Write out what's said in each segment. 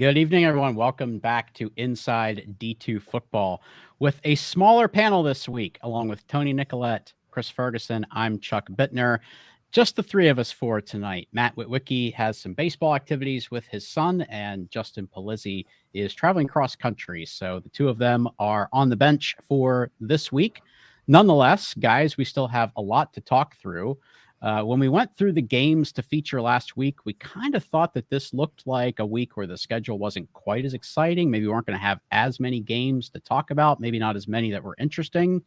Good evening, everyone. Welcome back to Inside D2Football with a smaller panel this week, along with Tony Nicolette, Chris Ferguson. I'm Chuck Bittner. Just the three of us for tonight. Matt Witwicky has some baseball activities with his son, and Justin Polizzi is traveling cross country. So the two of them are on the bench for this week. Nonetheless, guys, we still have a lot to talk through. When we went through the games to feature last week, we kind of thought that this looked like a week where the schedule wasn't quite as exciting. Maybe we weren't going to have as many games to talk about, maybe not as many that were interesting.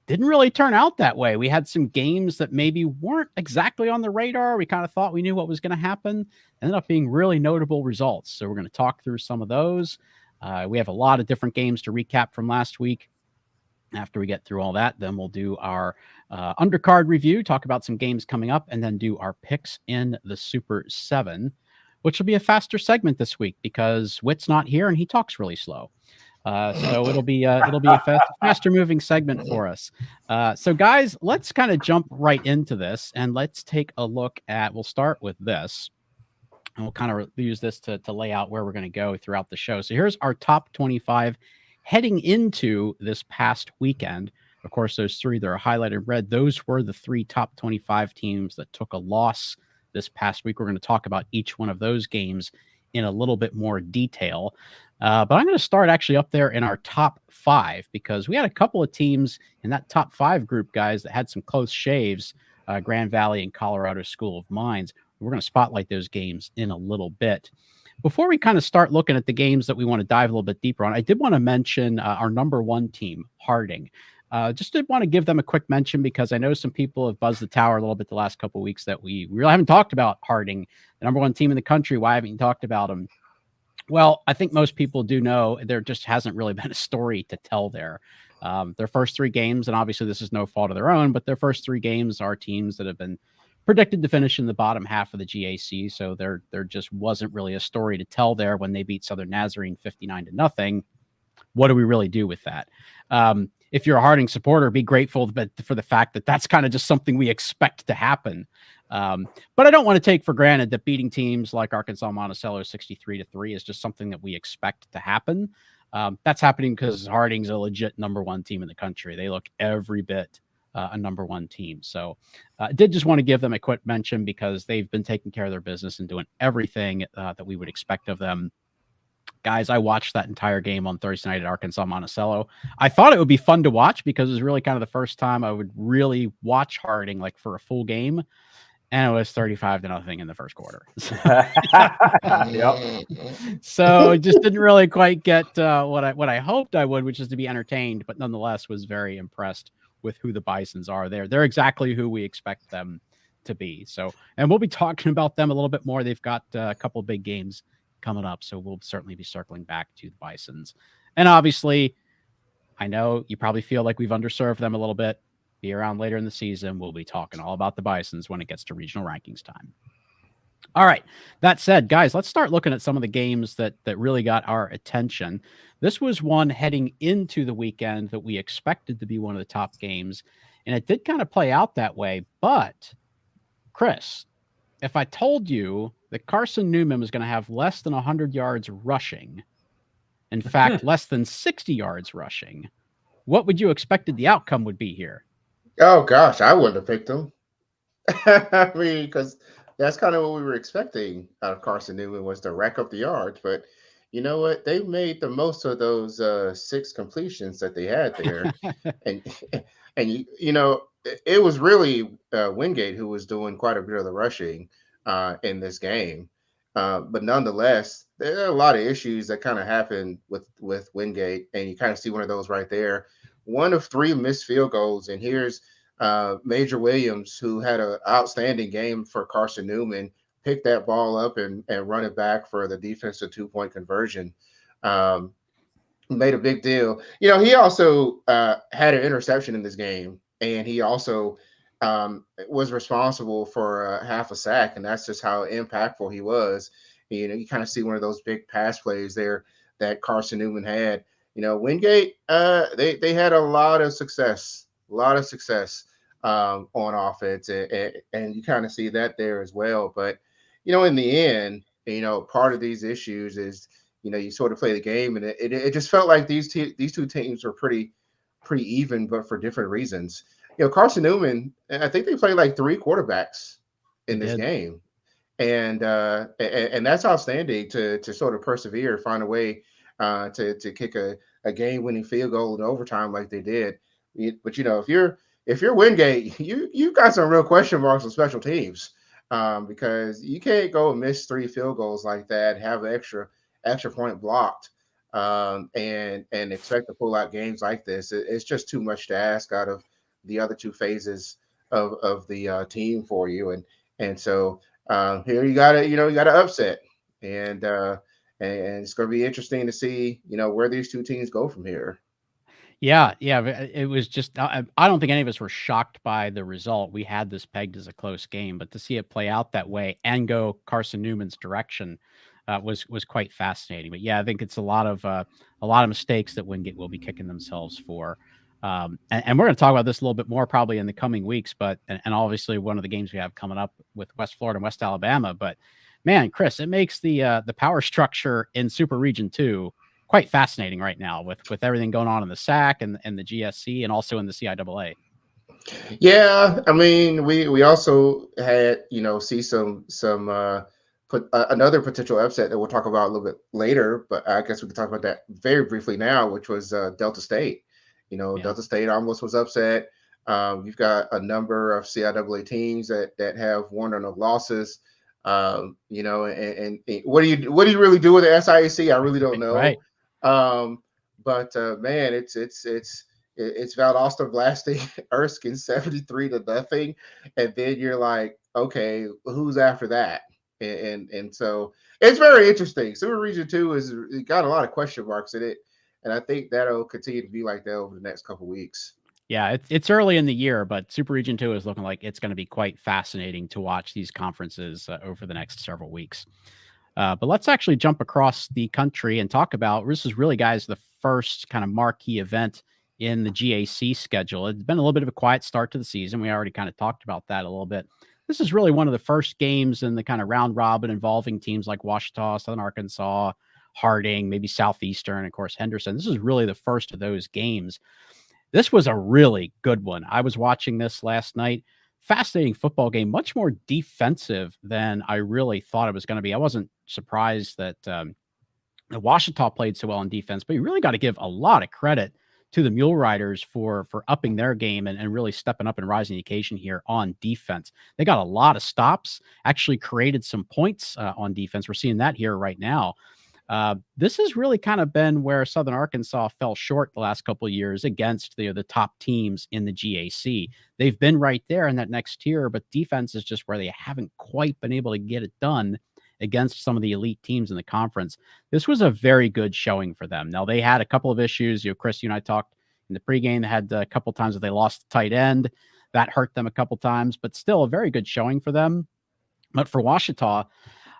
Didn't really turn out that way. We had some games that maybe weren't exactly on the radar. We kind of thought we knew what was going to happen. Ended up being really notable results. So we're going to talk through some of those. We have a lot of different games to recap from last week. After we get through all that, then we'll do our undercard review, talk about some games coming up, and then do our picks in the Super 7, which will be a faster segment this week because Witt's not here and he talks really slow. So it'll be a faster moving segment for us. So guys, let's kind of jump right into this and let's take a look at, we'll start with this. And we'll kind of use this to lay out where we're going to go throughout the show. So here's our top 25 heading into this past weekend. Of course, those three that are highlighted in red, those were the three top 25 teams that took a loss this past week. We're going to talk about each one of those games in a little bit more detail. But I'm going to start actually up there in our top five because we had a couple of teams in that top five group, guys, that had some close shaves, Grand Valley and Colorado School of Mines. We're going to spotlight those games in a little bit. Before we kind of start looking at the games that we want to dive a little bit deeper on, I did want to mention our number one team, Harding. Just did want to give them a quick mention because I know some people have buzzed the tower a little bit the last couple of weeks that we really haven't talked about Harding, the number one team in the country. Why haven't you talked about them? Well, I think most people do know there just hasn't really been a story to tell there. Their first three games, and obviously this is no fault of their own, but their first three games are teams that have been predicted to finish in the bottom half of the GAC. So there just wasn't really a story to tell there when they beat Southern Nazarene 59-0. What do we really do with that? If you're a Harding supporter, be grateful for the fact that that's kind of just something we expect to happen. But I don't want to take for granted that beating teams like Arkansas Monticello 63-3 is just something that we expect to happen. That's happening because Harding's a legit number one team in the country. They look every bit a number one team. So I did just want to give them a quick mention because they've been taking care of their business and doing everything that we would expect of them. Guys, I watched that entire game on Thursday night at Arkansas Monticello. I thought it would be fun to watch because it was really kind of the first time I would really watch Harding like for a full game. And it was 35-0 in the first quarter. So it just didn't really quite get what I hoped I would, which is to be entertained, but nonetheless was very impressed with who the Bisons are. They're exactly who we expect them to be. So, and we'll be talking about them a little bit more. They've got a couple of big games coming up, so we'll certainly be circling back to the Bisons. And obviously, I know you probably feel like we've underserved them a little bit. Be around later in the season. We'll be talking all about the Bisons when it gets to regional rankings time. All right. That said, guys, let's start looking at some of the games that really got our attention. This was one heading into the weekend that we expected to be one of the top games, and it did kind of play out that way. But, Chris, if I told you that Carson-Newman was going to have less than 100 yards rushing, in fact, less than 60 yards rushing, what would you expected the outcome would be here? Oh, gosh, I wouldn't have picked him. I mean, because that's kind of what we were expecting out of Carson-Newman was to rack up the yards. But you know what? They made the most of those 6 completions that they had there. and and it was really Wingate who was doing quite a bit of the rushing in this game. But nonetheless, there are a lot of issues that kind of happened with Wingate, and you kind of see one of those right there. One of 3 missed field goals, and here's Major Williams, who had an outstanding game for Carson-Newman, picked that ball up and run it back for the defensive 2-point conversion. Made a big deal. He also had an interception in this game, and he also was responsible for half a sack, and that's just how impactful he was. You kind of see one of those big pass plays there that Carson-Newman had. Wingate, they had a lot of success on offense, and you kind of see that there as well. But in the end, part of these issues is, you sort of play the game, and it just felt like these two teams were pretty even, but for different reasons. Carson-Newman, I think they played like three quarterbacks They in this did. game, and that's outstanding to sort of persevere, find a way to kick a game winning field goal in overtime like they did. But if you're Wingate, you got some real question marks on special teams, because you can't go and miss three field goals like that, have an extra point blocked, and expect to pull out games like this. It's just too much to ask out of the other two phases of the team for you, and so here you got to upset, and and it's going to be interesting to see where these two teams go from here. Yeah, yeah. It was just I don't think any of us were shocked by the result. We had this pegged as a close game, but to see it play out that way and go Carson-Newman's direction was quite fascinating. But yeah, I think it's a lot of mistakes that Wingate will be kicking themselves for. And we're going to talk about this a little bit more probably in the coming weeks, but and obviously one of the games we have coming up with West Florida and West Alabama. But man, Chris, it makes the power structure in Super Region 2 quite fascinating right now with everything going on in the SAC and the GSC and also in the CIAA. Yeah, I mean, we also had see some put another potential upset that we'll talk about a little bit later, but I guess we can talk about that very briefly now, which was Delta State. Yeah. Delta State almost was upset. You've got a number of CIAA teams that have one or no losses. And what do you really do with the SIAC? I really don't know. Right. But man, it's Valdosta blasting Erskine 73-0, and then you're like, okay, who's after that? And so it's very interesting. Super Region 2 is it got a lot of question marks in it, and I think that'll continue to be like that over the next couple weeks. Yeah, it's early in the year, but Super Region 2 is looking like it's going to be quite fascinating to watch these conferences over the next several weeks. But let's actually jump across the country and talk about this is really, guys, the first kind of marquee event in the GAC schedule. It's been a little bit of a quiet start to the season. We already kind of talked about that a little bit. This is really one of the first games in the kind of round robin involving teams like Ouachita, Southern Arkansas, Harding, maybe Southeastern, and of course, Henderson. This is really the first of those games. This was a really good one. I was watching this last night. Fascinating football game, much more defensive than I really thought it was going to be. I wasn't surprised that Ouachita played so well in defense, but you really got to give a lot of credit to the Mule Riders for upping their game and really stepping up and rising the occasion here on defense. They got a lot of stops, actually created some points on defense. We're seeing that here right now. This has really kind of been where Southern Arkansas fell short the last couple of years against the top teams in the GAC. They've been right there in that next tier, but defense is just where they haven't quite been able to get it done against some of the elite teams in the conference. This was a very good showing for them. Now, they had a couple of issues. Chris, you and I talked in the pregame. They had a couple of times that they lost the tight end. That hurt them a couple times, but still a very good showing for them. But for Ouachita,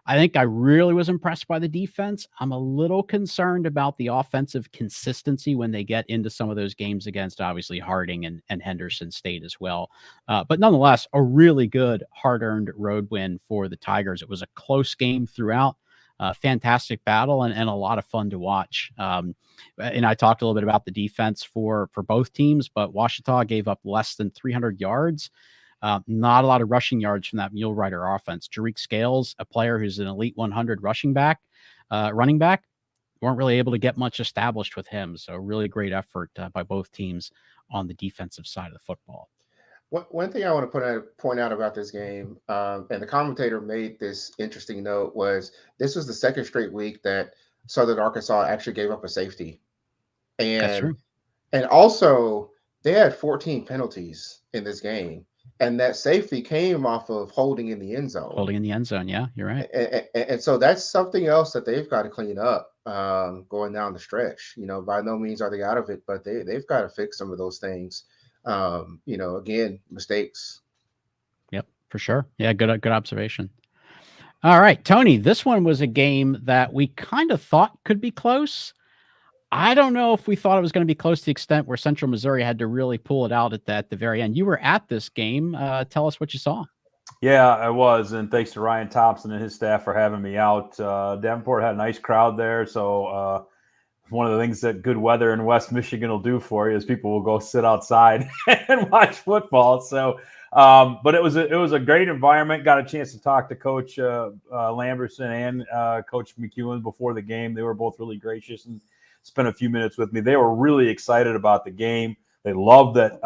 I think I really was impressed by the defense. I'm a little concerned about the offensive consistency when they get into some of those games against, obviously, Harding and Henderson State as well. But nonetheless, a really good, hard-earned road win for the Tigers. It was a close game throughout. Fantastic battle and a lot of fun to watch. And I talked a little bit about the defense for both teams, but Ouachita gave up less than 300 yards. Not a lot of rushing yards from that Mule Rider offense. Jariq Scales, a player who's an elite 100 running back, weren't really able to get much established with him. So really great effort by both teams on the defensive side of the football. One thing I want to point out about this game, and the commentator made this interesting note, was this was the second straight week that Southern Arkansas actually gave up a safety, That's and true. and also they had 14 penalties in this game, and that safety came off of holding in the end zone. Holding in the end zone, yeah, you're right. And so that's something else that they've got to clean up going down the stretch. By no means are they out of it, but they've got to fix some of those things. Again, mistakes. Yep, for sure. Yeah, good observation. All right, Tony, this one was a game that we kind of thought could be close. I don't know if we thought it was going to be close to the extent where Central Missouri had to really pull it out at the very end. You were at this game. Tell us what you saw. Yeah, I was, and thanks to Ryan Thompson and his staff for having me out. Davenport had a nice crowd there, so one of the things that good weather in West Michigan will do for you is people will go sit outside and watch football. So, but it was a great environment. Got a chance to talk to Coach Lamberson and Coach McEwen before the game. They were both really gracious and spent a few minutes with me. They were really excited about the game. They loved that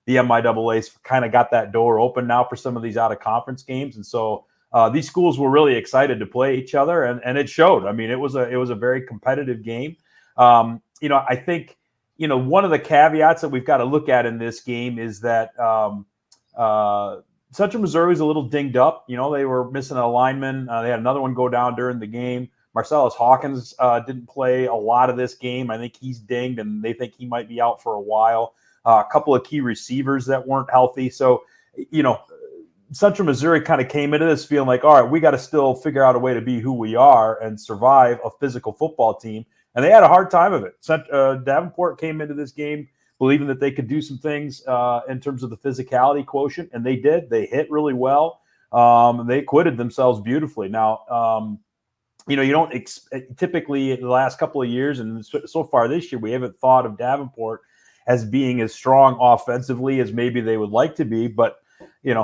the MIAA kind of got that door open now for some of these out of conference games, and so. These schools were really excited to play each other, and it showed. I mean, it was a very competitive game. I think, one of the caveats that we've got to look at in this game is that Central Missouri is a little dinged up. They were missing a lineman. They had another one go down during the game. Marcellus Hawkins didn't play a lot of this game. I think he's dinged, and they think he might be out for a while. A couple of key receivers that weren't healthy. So, Central Missouri kind of came into this feeling like, all right, we got to still figure out a way to be who we are and survive a physical football team. And they had a hard time of it. Davenport came into this game believing that they could do some things in terms of the physicality quotient, and they did. They hit really well. They acquitted themselves beautifully. Now, you don't typically in the last couple of years, and so far this year, we haven't thought of Davenport as being as strong offensively as maybe they would like to be, but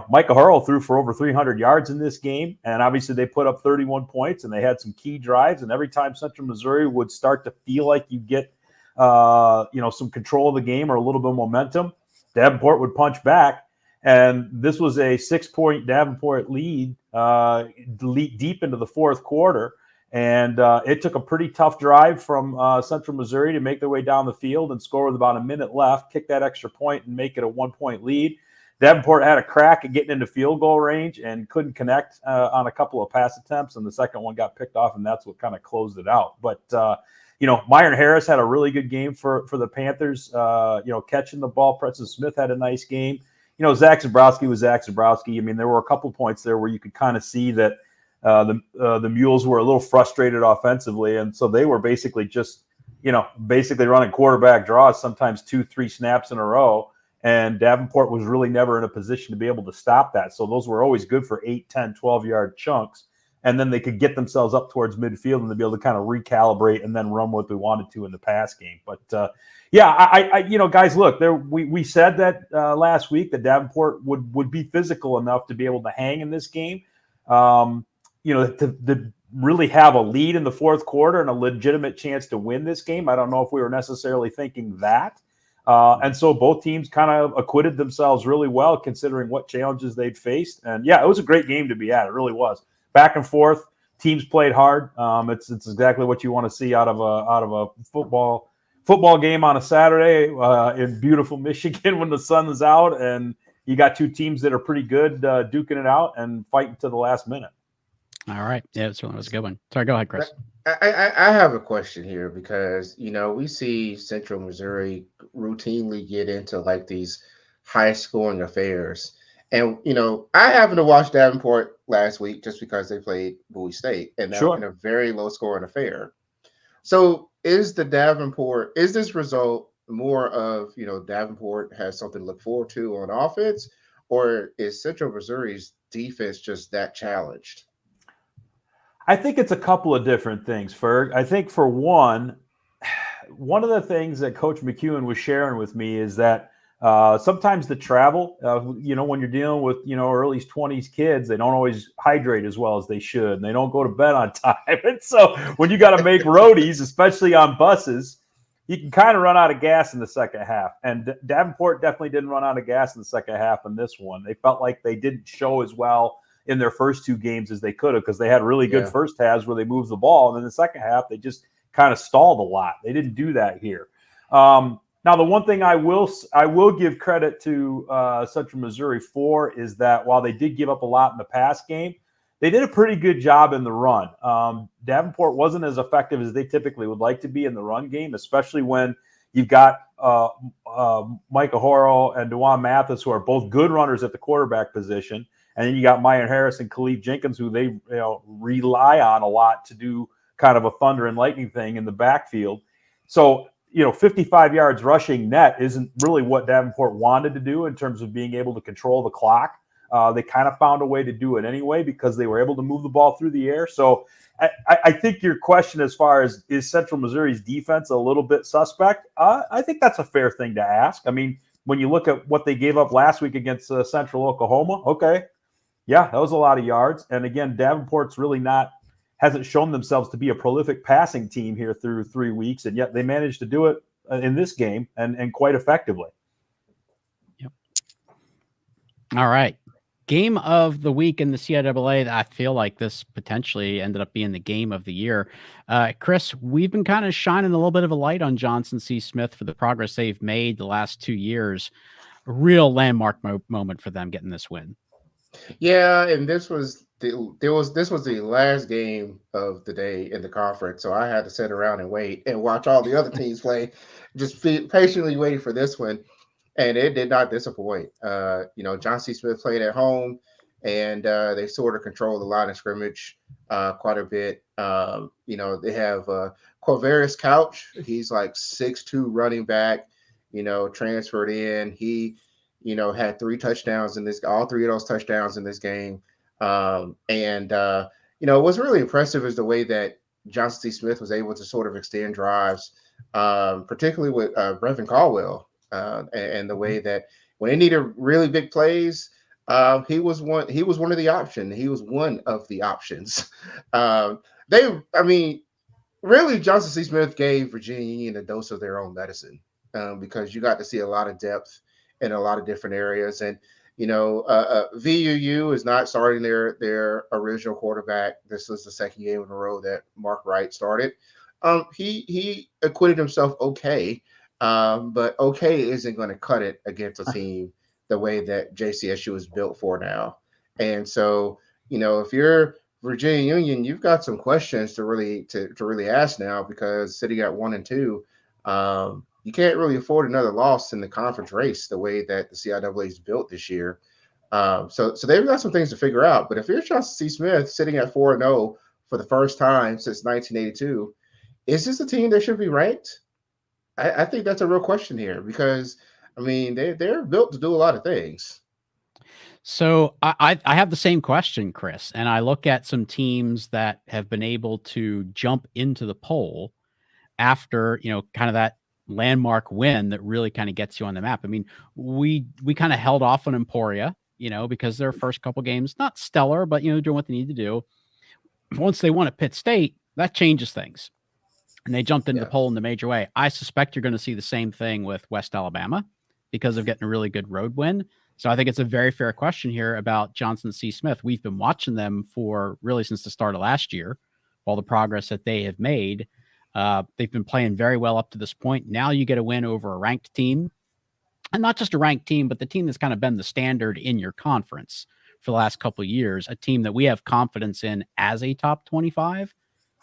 Micah Hurl threw for over 300 yards in this game, and obviously they put up 31 points, and they had some key drives. And every time Central Missouri would start to feel like you get, some control of the game or a little bit of momentum, Davenport would punch back. And this was a 6-point Davenport lead deep into the fourth quarter. And it took a pretty tough drive from Central Missouri to make their way down the field and score with about a minute left, kick that extra point, and make it a 1-point lead. Davenport had a crack at getting into field goal range and couldn't connect on a couple of pass attempts, and the second one got picked off, and that's what kind of closed it out. But, Myron Harris had a really good game for the Panthers, catching the ball. Preston Smith had a nice game. Zach Zabrowski was Zach Zabrowski. I mean, there were a couple points there where you could kind of see that the Mules were a little frustrated offensively, and so they were basically just, running quarterback draws, sometimes 2-3 snaps in a row. And Davenport was really never in a position to be able to stop that. So those were always good for 8, 10, 12-yard chunks. And then they could get themselves up towards midfield and to be able to kind of recalibrate and then run what they wanted to in the pass game. But, guys, look, we said that last week that Davenport would be physical enough to be able to hang in this game, to really have a lead in the fourth quarter and a legitimate chance to win this game. I don't know if we were necessarily thinking that. And so both teams kind of acquitted themselves really well, considering what challenges they'd faced. And yeah, it was a great game to be at. It really was. Back and forth, teams played hard. It's exactly what you want to see out of a football game on a Saturday in beautiful Michigan when the sun is out, and you got two teams that are pretty good duking it out and fighting to the last minute. All right, yeah, this one was a good one. Sorry, go ahead, Chris. I have a question here because we see Central Missouri routinely get into like these high scoring affairs, and I happened to watch Davenport last week just because they played Bowie State, and that was in a very low scoring affair. So is this result more of Davenport has something to look forward to on offense, or is Central Missouri's defense just that challenged? I think it's a couple of different things, Ferg. I think for one of the things that Coach McEwen was sharing with me is that sometimes the travel, when you're dealing with, early 20s kids, they don't always hydrate as well as they should, and they don't go to bed on time. And so when you got to make roadies, especially on buses, you can kind of run out of gas in the second half. And Davenport definitely didn't run out of gas in the second half in this one. They felt like they didn't show as well in their first two games as they could have, because they had really good first halves where they moved the ball. And then the second half, they just kind of stalled a lot. They didn't do that here. Now, the one thing I will give credit to Central Missouri for is that while they did give up a lot in the pass game, they did a pretty good job in the run. Davenport wasn't as effective as they typically would like to be in the run game, especially when you've got Micah Horrell and DeJuan Mathis, who are both good runners at the quarterback position. And then you got Myron Harris and Khalif Jenkins, who they rely on a lot to do kind of a thunder and lightning thing in the backfield. So, 55 yards rushing net isn't really what Davenport wanted to do in terms of being able to control the clock. They kind of found a way to do it anyway because they were able to move the ball through the air. So I think your question as far as is Central Missouri's defense a little bit suspect, I think that's a fair thing to ask. I mean, when you look at what they gave up last week against Central Oklahoma, okay, yeah, that was a lot of yards. And again, Davenport's really hasn't shown themselves to be a prolific passing team here through 3 weeks, and yet they managed to do it in this game and quite effectively. Yep. All right. Game of the week in the CIAA. I feel like this potentially ended up being the game of the year. Chris, we've been kind of shining a little bit of a light on Johnson C. Smith for the progress they've made the last 2 years. A real landmark moment for them getting this win. Yeah, and this was the last game of the day in the conference, so I had to sit around and wait and watch all the other teams play, just patiently waiting for this one, and it did not disappoint. John C. Smith played at home, and they sort of controlled the line of scrimmage quite a bit. They have Quavarius Couch. He's like 6'2" running back. Transferred in. He had 3 touchdowns all 3 of those touchdowns in this game. What's really impressive is the way that Johnson C. Smith was able to sort of extend drives, particularly with Brevin Caldwell, and the way that when they needed really big plays, he was one of the options. He was one of the options. Really, Johnson C. Smith gave Virginia Union a dose of their own medicine, because you got to see a lot of depth in a lot of different areas. And, VUU is not starting their original quarterback. This was the second game in a row that Mark Wright started. He acquitted himself okay, but okay isn't going to cut it against a team the way that JCSU is built for now. And so, if you're Virginia Union, you've got some questions to really ask now, because sitting at 1-2, you can't really afford another loss in the conference race the way that the CIAA is built this year. So they've got some things to figure out. But if you're Johnson C. Smith sitting at 4-0 for the first time since 1982, is this a team that should be ranked? I think that's a real question here, because, they're built to do a lot of things. So I have the same question, Chris, and I look at some teams that have been able to jump into the poll after, kind of that landmark win that really kind of gets you on the map. We kind of held off on Emporia, because their first couple games, not stellar, but, doing what they need to do. Once they won at Pitt State, that changes things. And they jumped into the poll in the major way. I suspect you're going to see the same thing with West Alabama because of getting a really good road win. So I think it's a very fair question here about Johnson C. Smith. We've been watching them for really since the start of last year, all the progress that they have made. They've been playing very well up to this point. Now you get a win over a ranked team, and not just a ranked team, but the team that's kind of been the standard in your conference for the last couple of years, a team that we have confidence in as a top 25.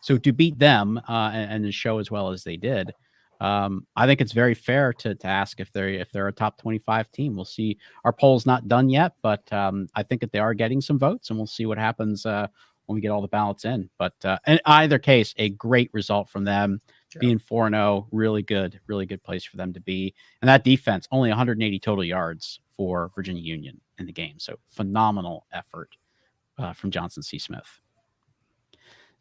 So to beat them and to show as well as they did, I think it's very fair to ask if they're a top 25 team. We'll see. Our poll's not done yet, but I think that they are getting some votes, and we'll see what happens when we get all the ballots in. But in either case, a great result from them. Sure. Being 4-0, really good place for them to be. And that defense, only 180 total yards for Virginia Union in the game. So phenomenal effort from Johnson C. Smith.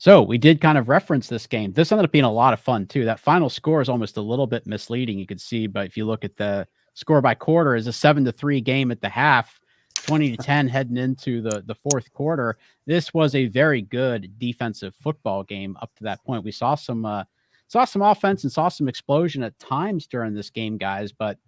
So we did kind of reference this game. This ended up being a lot of fun too. That final score is almost a little bit misleading, you could see, but if you look at the score by quarter, is a 7-3 game at the half, 20-10 heading into the fourth quarter. This was a very good defensive football game up to that point. We saw some offense and saw some explosion at times during this game, guys, but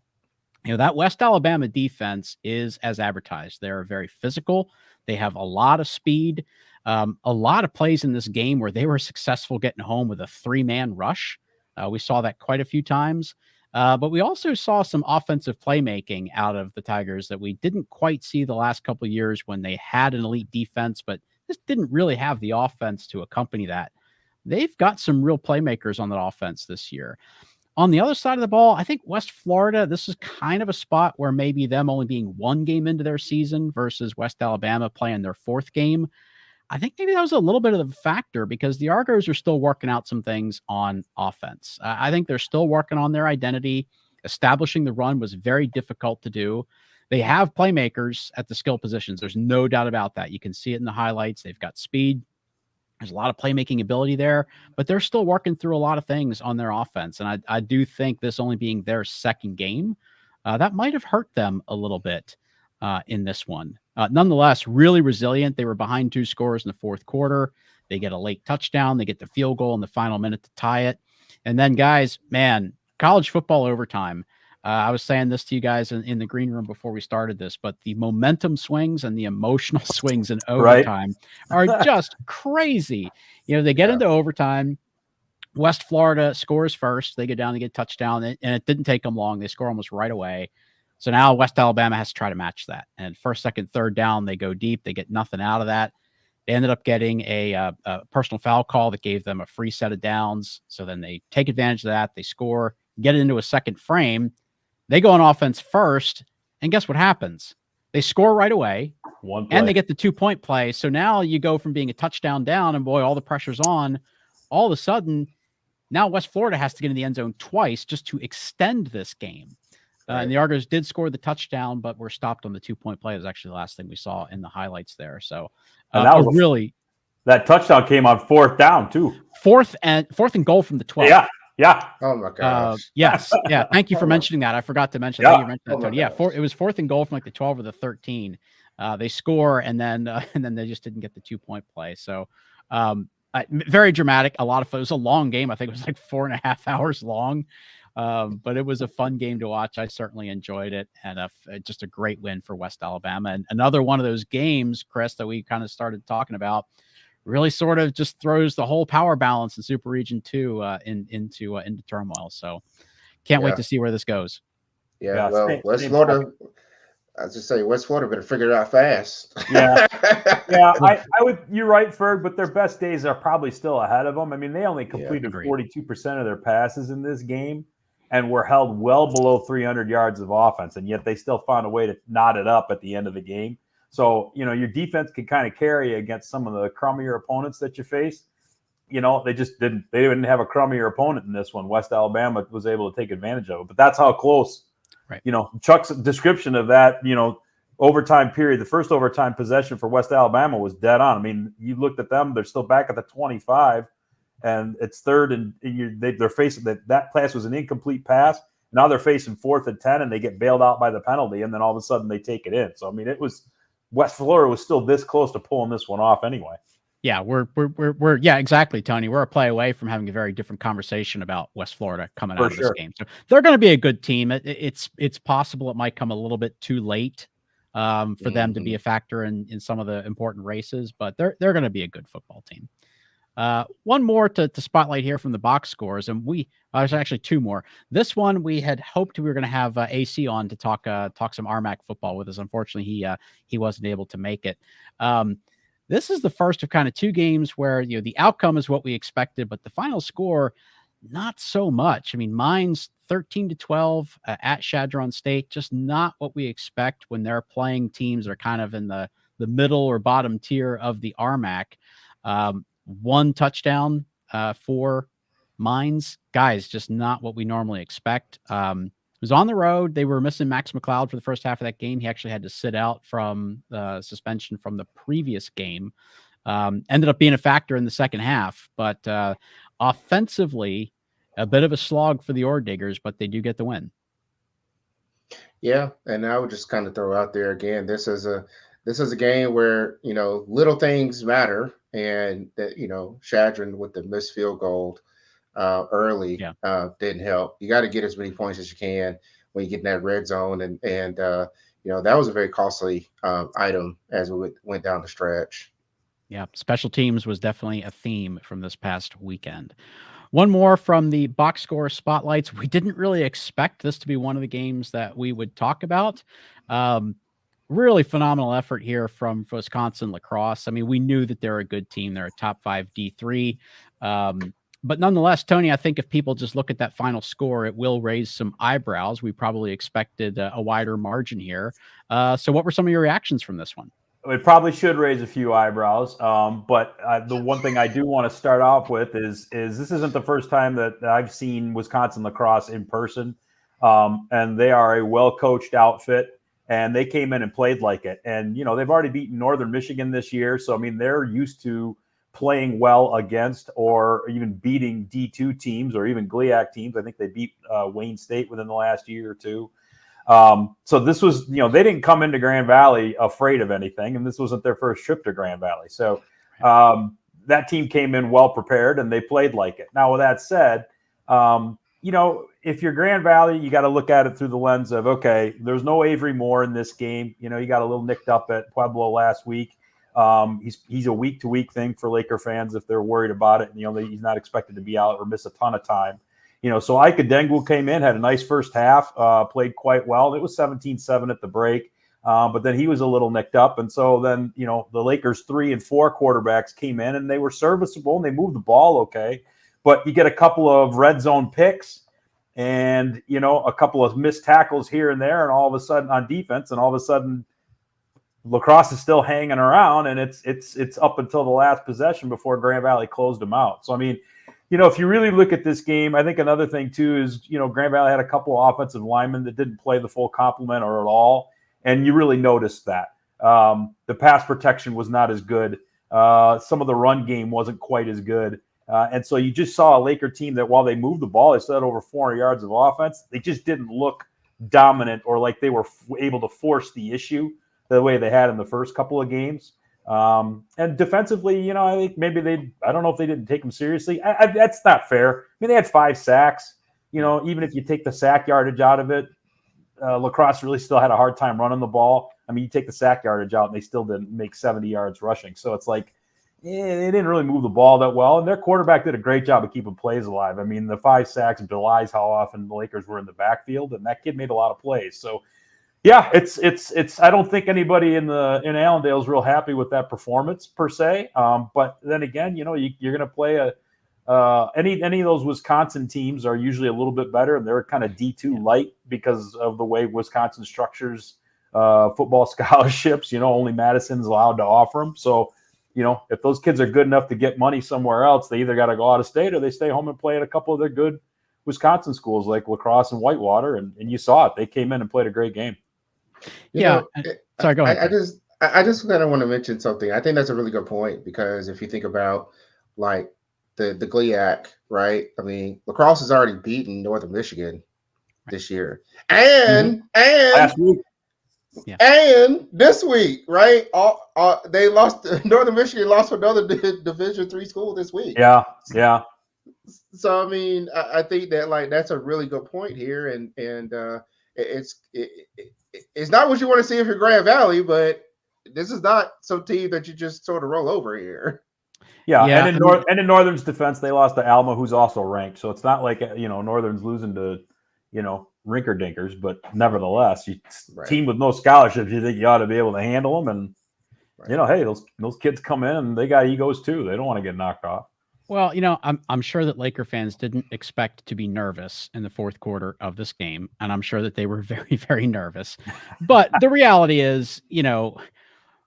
that West Alabama defense is as advertised. They're very physical. They have a lot of speed. A lot of plays in this game where they were successful getting home with a 3-man rush. We saw that quite a few times. But we also saw some offensive playmaking out of the Tigers that we didn't quite see the last couple of years when they had an elite defense, but just didn't really have the offense to accompany that. They've got some real playmakers on that offense this year. On the other side of the ball, I think West Florida, this is kind of a spot where maybe them only being one game into their season versus West Alabama playing their fourth game. I think maybe that was a little bit of a factor because the Argos are still working out some things on offense. I think they're still working on their identity. Establishing the run was very difficult to do. They have playmakers at the skill positions. There's no doubt about that. You can see it in the highlights. They've got speed. There's a lot of playmaking ability there, but they're still working through a lot of things on their offense. And I do think this only being their second game, that might have hurt them a little bit in this one. Nonetheless, really resilient. They were behind 2 scores in the fourth quarter. They get a late touchdown. They get the field goal in the final minute to tie it. And then, guys, man, college football overtime. I was saying this to you guys in the green room before we started this, but the momentum swings and the emotional swings in overtime are just crazy. You know, they get into overtime. West Florida scores first. They go down, they get a touchdown, and it didn't take them long. They score almost right away. So now West Alabama has to try to match that. And first, second, third down, they go deep. They get nothing out of that. They ended up getting a personal foul call that gave them a free set of downs. So then they take advantage of that. They score, get it into a second frame. They go on offense first, and guess what happens? They score right away, and they get the 2-point play. So now you go from being a touchdown down, and boy, all the pressure's on. All of a sudden, now West Florida has to get in the end zone twice just to extend this game. And the Argos did score the touchdown, but were stopped on the 2-point play. It was actually the last thing we saw in the highlights there. So that was that touchdown came on 4th down too. Fourth and goal from the 12. Yeah. Oh my gosh. Yes. Yeah. Thank you for mentioning that. I forgot to mention that. You mentioned that, Tony. It was 4th and goal from like the 12 or the 13. They score and then they just didn't get the 2-point play. So very dramatic. It was a long game. I think it was like 4.5 hours long. But it was a fun game to watch. I certainly enjoyed it, and just a great win for West Alabama. And another one of those games, Chris, that we kind of started talking about, really sort of just throws the whole power balance in Super Region 2 into turmoil. So can't wait to see where this goes. Yeah, well, West Florida, I was just saying, West Florida better figure it out fast. Yeah. I would. You're right, Ferg, but their best days are probably still ahead of them. I mean, they only completed 42% of their passes in this game, and were held well below 300 yards of offense, and yet they still found a way to knot it up at the end of the game. So, you know, your defense can kind of carry against some of the crummier opponents that you face. You know, they didn't have a crummier opponent in this one. West Alabama was able to take advantage of it, but that's how close. Right. You know, Chuck's description of that, you know, overtime period, the first overtime possession for West Alabama was dead on. I mean, you looked at them, they're still back at the 25, and it's third, and they're facing that pass was an incomplete pass. Now they're facing 4th and 10, and they get bailed out by the penalty, and then all of a sudden they take it in. So, I mean, it was West Florida was still this close to pulling this one off anyway. Yeah, we're exactly, Tony. We're a play away from having a very different conversation about West Florida coming out of this game. So they're going to be a good team. It's possible it might come a little bit too late for them to be a factor in some of the important races, but they're going to be a good football team. One more to spotlight here from the box scores, and there's actually 2 more. This one we had hoped we were going to have AC on to talk some RMAC football with us. Unfortunately, he wasn't able to make it. This is the first of kind of 2 games where, you know, the outcome is what we expected, but the final score, not so much. I mean, mine's 13-12 at Chadron State, just not what we expect when they're playing teams that are kind of in the middle or bottom tier of the RMAC. 1 touchdown for Mines. Guys, just not what we normally expect. It was on the road. They were missing Max McLeod for the first half of that game. He actually had to sit out from suspension from the previous game. Ended up being a factor in the second half, but offensively, a bit of a slog for the Ore Diggers, but they do get the win. Yeah, and I would just kind of throw out there again, this is a game where, you know, little things matter, and that, you know, Chadron with the missed field goal early didn't help. You got to get as many points as you can when you get in that red zone, and you know, that was a very costly item as we went down the stretch. Yeah, special teams was definitely a theme from this past weekend. One more from the box score spotlights. We didn't really expect this to be one of the games that we would talk about. Really phenomenal effort here from Wisconsin lacrosse. I mean, we knew that they're a good team. They're a top 5 D3. But nonetheless, Tony, I think if people just look at that final score, it will raise some eyebrows. We probably expected a wider margin here. So what were some of your reactions from this one? It probably should raise a few eyebrows. But the one thing I do want to start off with is this isn't the first time that I've seen Wisconsin lacrosse in person. And they are a well-coached outfit. and they came in and played like it. And, you know, they've already beaten Northern Michigan this year. So, I mean, they're used to playing well against or even beating D2 teams or even GLIAC teams. I think they beat Wayne State within the last year or two. So this was, you know, they didn't come into Grand Valley afraid of anything, and this wasn't their first trip to Grand Valley. So that team came in well prepared, and they played like it. Now, with that said, you know, if you're Grand Valley, you got to look at it through the lens of, okay, there's no Avery Moore in this game. You know, he got a little nicked up at Pueblo last week. He's a week-to-week thing for Laker fans if they're worried about it. And, you know, he's not expected to be out or miss a ton of time. You know, so Ika Dengwu came in, had a nice first half, played quite well. It was 17-7 at the break, but then he was a little nicked up. And so then, you know, the Lakers 3 and 4 quarterbacks came in, and they were serviceable, and they moved the ball okay. But you get a couple of red zone picks and, you know, a couple of missed tackles here and there, and all of a sudden on defense, and all of a sudden La Crosse is still hanging around, and it's up until the last possession before Grand Valley closed them out. So, I mean, you know, if you really look at this game, I think another thing, too, is, you know, Grand Valley had a couple of offensive linemen that didn't play the full complement or at all, and you really noticed that. The pass protection was not as good. Some of the run game wasn't quite as good. And so you just saw a Laker team that while they moved the ball, they still had over 400 yards of offense. They just didn't look dominant or like they were able to force the issue the way they had in the first couple of games. And defensively, you know, I think maybe I don't know if they didn't take them seriously. That's not fair. I mean, they had 5 sacks. You know, even if you take the sack yardage out of it, La Crosse really still had a hard time running the ball. I mean, you take the sack yardage out, and they still didn't make 70 yards rushing. So it's like, they didn't really move the ball that well. And their quarterback did a great job of keeping plays alive. I mean, the 5 sacks belies how often the Lakers were in the backfield, and that kid made a lot of plays. So, yeah, it's. I don't think anybody in Allendale is real happy with that performance per se. But then again, you know, you're going to play any of those Wisconsin teams are usually a little bit better, and they're kind of D2 light because of the way Wisconsin structures football scholarships. You know, only Madison's allowed to offer them. So, you know, if those kids are good enough to get money somewhere else, they either got to go out of state or they stay home and play at a couple of their good Wisconsin schools like La Crosse and Whitewater. And you saw it; they came in and played a great game. Sorry, go ahead. I just kind of want to mention something. I think that's a really good point because if you think about like the GLIAC, right? I mean, La Crosse has already beaten Northern Michigan this year, and Last week. Yeah. And this week, right? They lost. Northern Michigan lost to another Division III school this week. Yeah. So I mean, I think that like that's a really good point here, and it's not what you want to see if you're Grand Valley, but this is not some team that you just sort of roll over here. Yeah. And in Northern's defense, they lost to Alma, who's also ranked. So it's not like, you know, Northern's losing to, you know, rinker-dinkers, but nevertheless, team with no scholarships, you think you ought to be able to handle them. And, you know, hey, those kids come in and they got egos too. They don't want to get knocked off. Well, you know, I'm sure that Laker fans didn't expect to be nervous in the fourth quarter of this game, and I'm sure that they were very, very nervous. But the reality is, you know,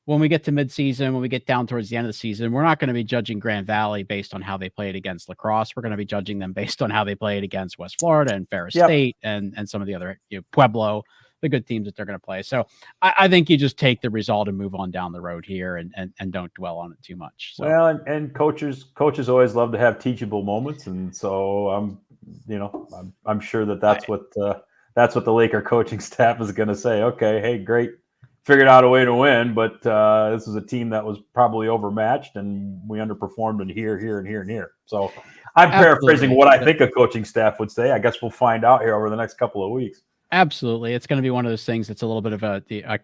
when we get to midseason, when we get down towards the end of the season, we're not going to be judging Grand Valley based on how they played against La Crosse. We're going to be judging them based on how they played against West Florida and Ferris State and some of the other, you know, Pueblo, the good teams that they're going to play. So I think you just take the result and move on down the road here and don't dwell on it too much. So. Well, and coaches always love to have teachable moments, and so I'm sure that's what the Laker coaching staff is going to say. Okay, hey, great, figured out a way to win, but this is a team that was probably overmatched, and we underperformed in here, and here. So I'm paraphrasing what I think a coaching staff would say. I guess we'll find out here over the next couple of weeks. Absolutely. It's going to be one of those things that's a little bit of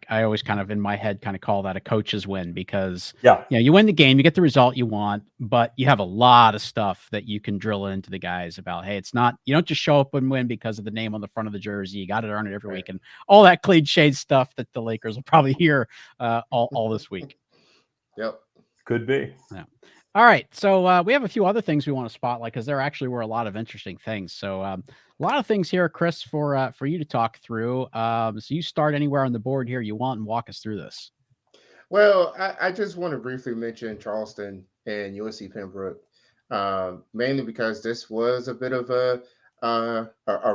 I always kind of in my head kind of call that a coach's win because you win the game, you get the result you want, but you have a lot of stuff that you can drill into the guys about, hey, it's not, you don't just show up and win because of the name on the front of the jersey. You got to earn it every week and all that cliche stuff that the Lakers will probably hear all this week. Yep. Could be. Yeah. All right. So we have a few other things we want to spotlight because there actually were a lot of interesting things. So a lot of things here, Chris, for you to talk through. So you start anywhere on the board here you want and walk us through this. Well, I just want to briefly mention Charleston and UNC Pembroke, mainly because this was a bit of a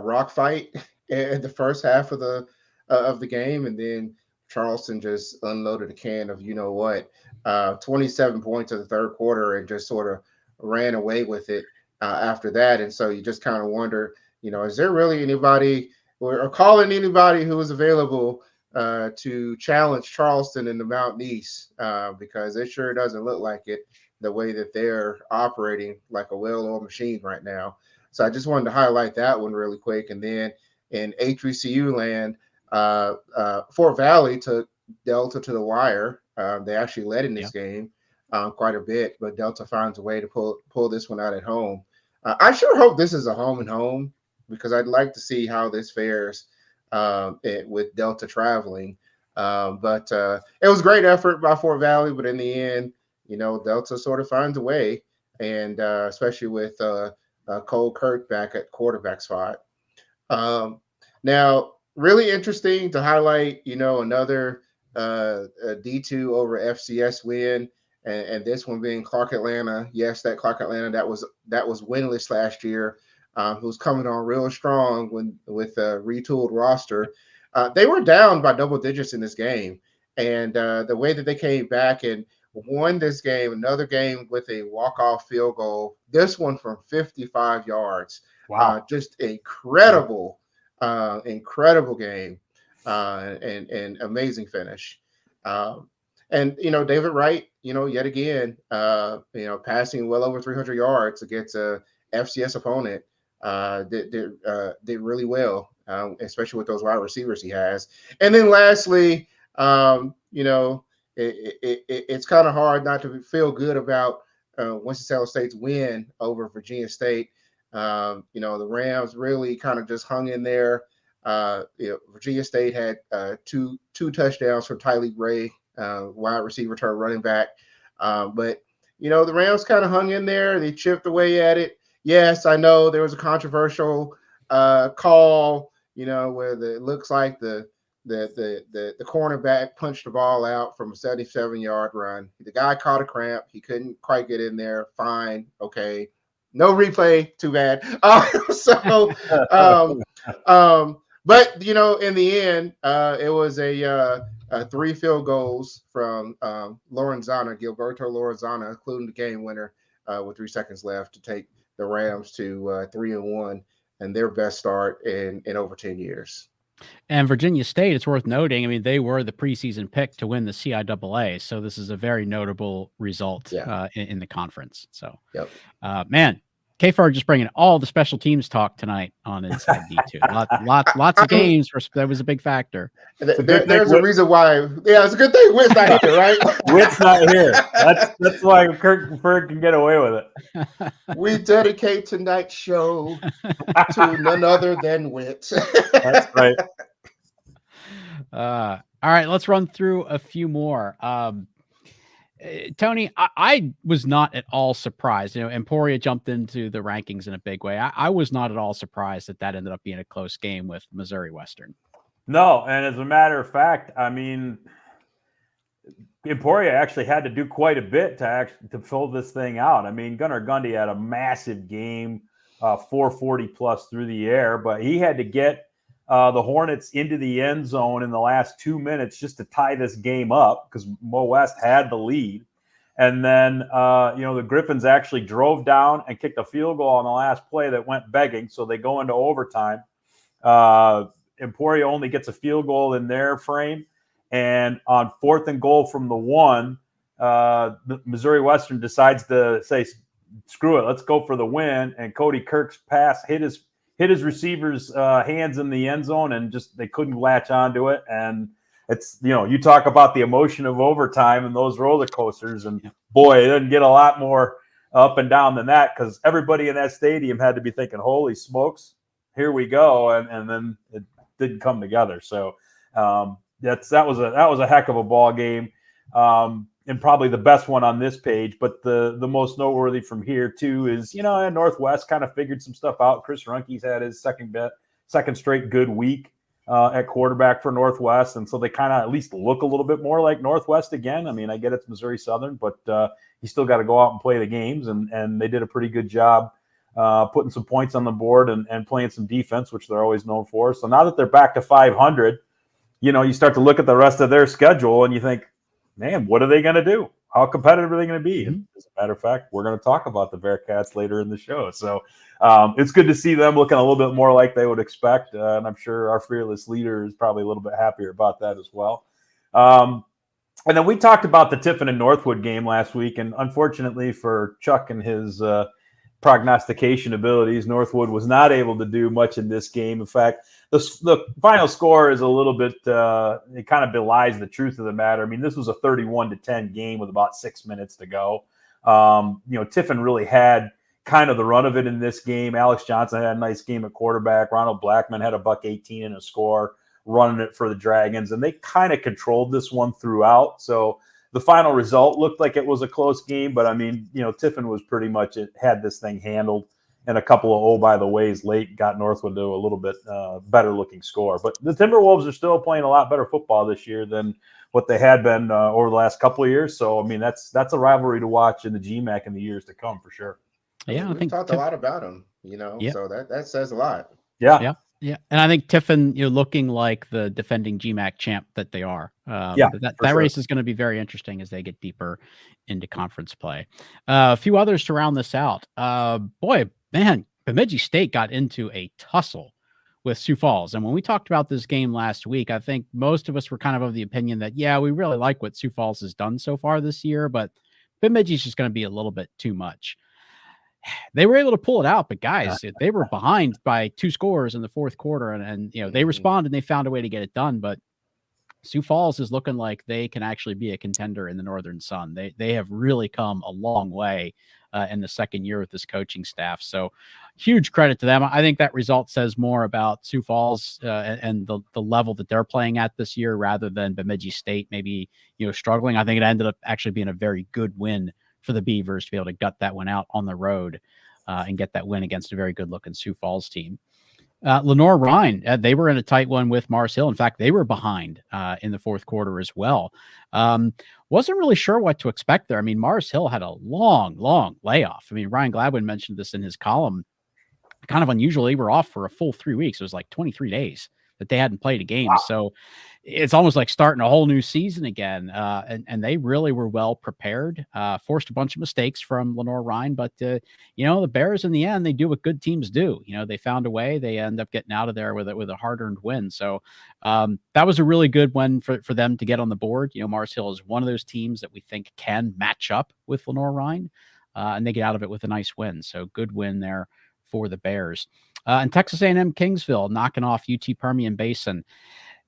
rock fight in the first half of the of the game, and then Charleston just unloaded a can of 27 points in the third quarter and just sort of ran away with it after that. And so you just kind of wonder, is there really anybody or calling anybody who is available to challenge Charleston in the Mountain East? Because it sure doesn't look like it, the way that they're operating like a well-oiled machine right now. So I just wanted to highlight that one really quick. And then in HBCU land, Fort Valley took Delta to the wire. They actually led in this game quite a bit, but Delta finds a way to pull this one out at home. I sure hope this is a home and home, because I'd like to see how this fares with Delta traveling. But it was a great effort by Fort Valley, but in the end, Delta sort of finds a way, and especially with Cole Kirk back at quarterback spot. Now, really interesting to highlight, another D2 over FCS win, and this one being Clark Atlanta. Yes, that Clark Atlanta that was winless last year, who's coming on real strong with a retooled roster. They were down by double digits in this game, and the way that they came back and won this game, another game with a walk-off field goal, this one from 55 yards. Wow. Just incredible game and amazing finish. And David Wright, yet again, passing well over 300 yards against a FCS opponent, did really well, especially with those wide receivers he has. And then lastly, it's kind of hard not to feel good about Winston-Salem State's win over Virginia State. The Rams really kind of just hung in there. Virginia State had two touchdowns from Tylee Ray, wide receiver turned running back. But the Rams kind of hung in there. They chipped away at it. Yes, I know there was a controversial call, where it looks like the cornerback punched the ball out from a 77-yard run. The guy caught a cramp. He couldn't quite get in there. Fine. Okay. No replay. Too bad. But in the end, it was a 3 field goals from Lorenzana, Gilberto Lorenzana, including the game winner with 3 seconds left to take the Rams to 3-1 and their best start in over 10 years. And Virginia State, it's worth noting, I mean, they were the preseason pick to win the CIAA, so this is a very notable result in the conference. So, man, KFAR just bringing all the special teams talk tonight on Inside D2. Lots of games. That was a big factor. There's a reason why. Yeah, it's a good thing Witt's not here, right? Witt's not here. That's why Kirk Ferg can get away with it. We dedicate tonight's show to none other than Witt. That's right. All right, let's run through a few more. Tony, I was not at all surprised. Emporia jumped into the rankings in a big way. I was not at all surprised that ended up being a close game with Missouri Western. No, and as a matter of fact, I mean, Emporia actually had to do quite a bit to fill this thing out. I mean, Gunnar Gundy had a massive game, 440 plus through the air, but he had to get the Hornets into the end zone in the last 2 minutes just to tie this game up because Mo West had the lead. And then, the Griffins actually drove down and kicked a field goal on the last play that went begging. So they go into overtime. Emporia only gets a field goal in their frame. And on 4th and goal from the 1, Missouri Western decides to say, screw it, let's go for the win. And Cody Kirk's pass hit his receiver's hands in the end zone, and just they couldn't latch onto it. And it's, you talk about the emotion of overtime and those roller coasters, and boy, it doesn't get a lot more up and down than that, because everybody in that stadium had to be thinking, holy smokes, here we go. And then it didn't come together. So that was a heck of a ball game. And probably the best one on this page, but the most noteworthy from here too is, Northwest kind of figured some stuff out. Chris Runkey's had his second straight good week at quarterback for Northwest, and so they kind of at least look a little bit more like Northwest again. I mean, I get it's Missouri Southern, but you still got to go out and play the games, and they did a pretty good job putting some points on the board and playing some defense, which they're always known for. So now that they're back to 500, you start to look at the rest of their schedule and you think, man, what are they going to do? How competitive are they going to be? And as a matter of fact, we're going to talk about the Bearcats later in the show. So it's good to see them looking a little bit more like they would expect. And I'm sure our fearless leader is probably a little bit happier about that as well. And then we talked about the Tiffin and Northwood game last week. And unfortunately for Chuck and his prognostication abilities, Northwood was not able to do much in this game. In fact, the final score is a little bit, it kind of belies the truth of the matter. I mean, this was a 31-10 game with about 6 minutes to go. Tiffin really had kind of the run of it in this game. Alex Johnson had a nice game at quarterback. Ronald Blackman had a $118 in a score, running it for the Dragons, and they kind of controlled this one throughout. So the final result looked like it was a close game, but I mean, Tiffin was pretty much had this thing handled, and a couple of by the ways late got Northwood to a little bit better looking score. But the Timberwolves are still playing a lot better football this year than what they had been over the last couple of years. So I mean, that's a rivalry to watch in the GMAC in the years to come for sure. Yeah, I think talked a lot about him, so that says a lot. Yeah. And I think Tiffin, looking like the defending GMAC champ that they are. That race is going to be very interesting as they get deeper into conference play. A few others to round this out. Bemidji State got into a tussle with Sioux Falls. And when we talked about this game last week, I think most of us were kind of the opinion that, we really like what Sioux Falls has done so far this year, but Bemidji's just going to be a little bit too much. They were able to pull it out, but guys, they were behind by 2 scores in the fourth quarter, and they responded and they found a way to get it done. But Sioux Falls is looking like they can actually be a contender in the Northern Sun. They have really come a long way in the second year with this coaching staff. So huge credit to them. I think that result says more about Sioux Falls and the level that they're playing at this year rather than Bemidji State maybe struggling. I think it ended up actually being a very good win for the Beavers to be able to gut that one out on the road and get that win against a very good-looking Sioux Falls team. Lenore-Rhine, they were in a tight one with Mars Hill. In fact, they were behind in the fourth quarter as well. Wasn't really sure what to expect there. I mean, Mars Hill had a long layoff. I mean, Ryan Gladwin mentioned this in his column. Kind of unusual. They were off for a full 3 weeks. It was like 23 days that they hadn't played a game. Wow. So it's almost like starting a whole new season again. And they really were well prepared, forced a bunch of mistakes from Lenore-Rhine, but the Bears in the end, they do what good teams do. They found a way, they end up getting out of there with a hard-earned win. So that was a really good one for them to get on the board. Mars Hill is one of those teams that we think can match up with Lenore-Rhine, and they get out of it with a nice win. So good win there for the Bears. And Texas A&M Kingsville knocking off UT Permian Basin.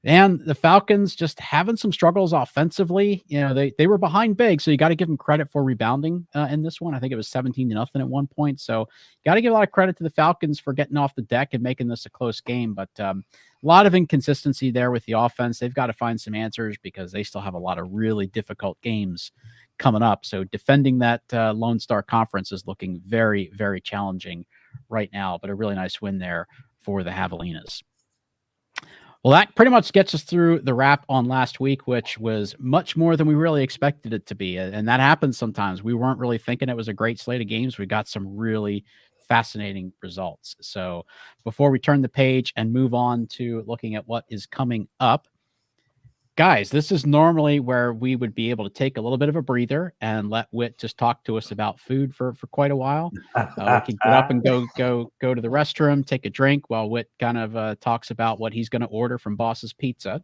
And the Falcons just having some struggles offensively. They were behind big, so you got to give them credit for rebounding in this one. I think it was 17-0 at one point. So got to give a lot of credit to the Falcons for getting off the deck and making this a close game. But a lot of inconsistency there with the offense. They've got to find some answers because they still have a lot of really difficult games coming up. So defending that Lone Star Conference is looking very, very challenging right now, but a really nice win there for the Javelinas. Well, that pretty much gets us through the wrap on last week, which was much more than we really expected it to be. And that happens sometimes. We weren't really thinking it was a great slate of games. We got some really fascinating results. So before we turn the page and move on to looking at what is coming up, guys, this is normally where we would be able to take a little bit of a breather and let Whit just talk to us about food for quite a while. We can get up and go to the restroom, take a drink while Whit kind of talks about what he's going to order from Boss's Pizza.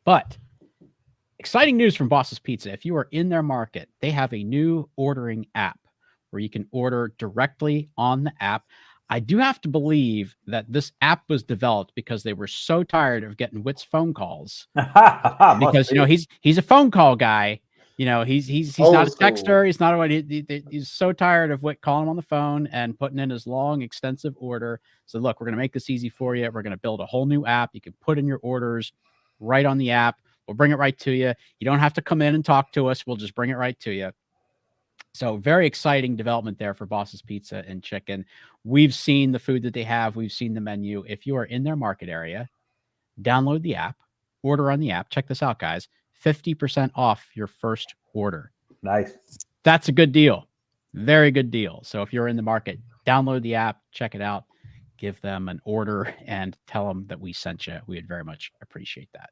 But exciting news from Boss's Pizza. If you are in their market, they have a new ordering app where you can order directly on the app. I do have to believe that this app was developed because they were so tired of getting Whit's phone calls. Because he's a phone call guy. He's not a texter. He's not he's so tired of Whit calling him on the phone and putting in his long, extensive order. So look, we're going to make this easy for you. We're going to build a whole new app. You can put in your orders right on the app. We'll bring it right to you. You don't have to come in and talk to us. We'll just bring it right to you. So very exciting development there for Boss's Pizza and Chicken. We've seen the food that they have. We've seen the menu. If you are in their market area, download the app, order on the app. Check this out, guys. 50% off your first order. Nice. That's a good deal. Very good deal. So if you're in the market, download the app, check it out, give them an order and tell them that we sent you. We would very much appreciate that.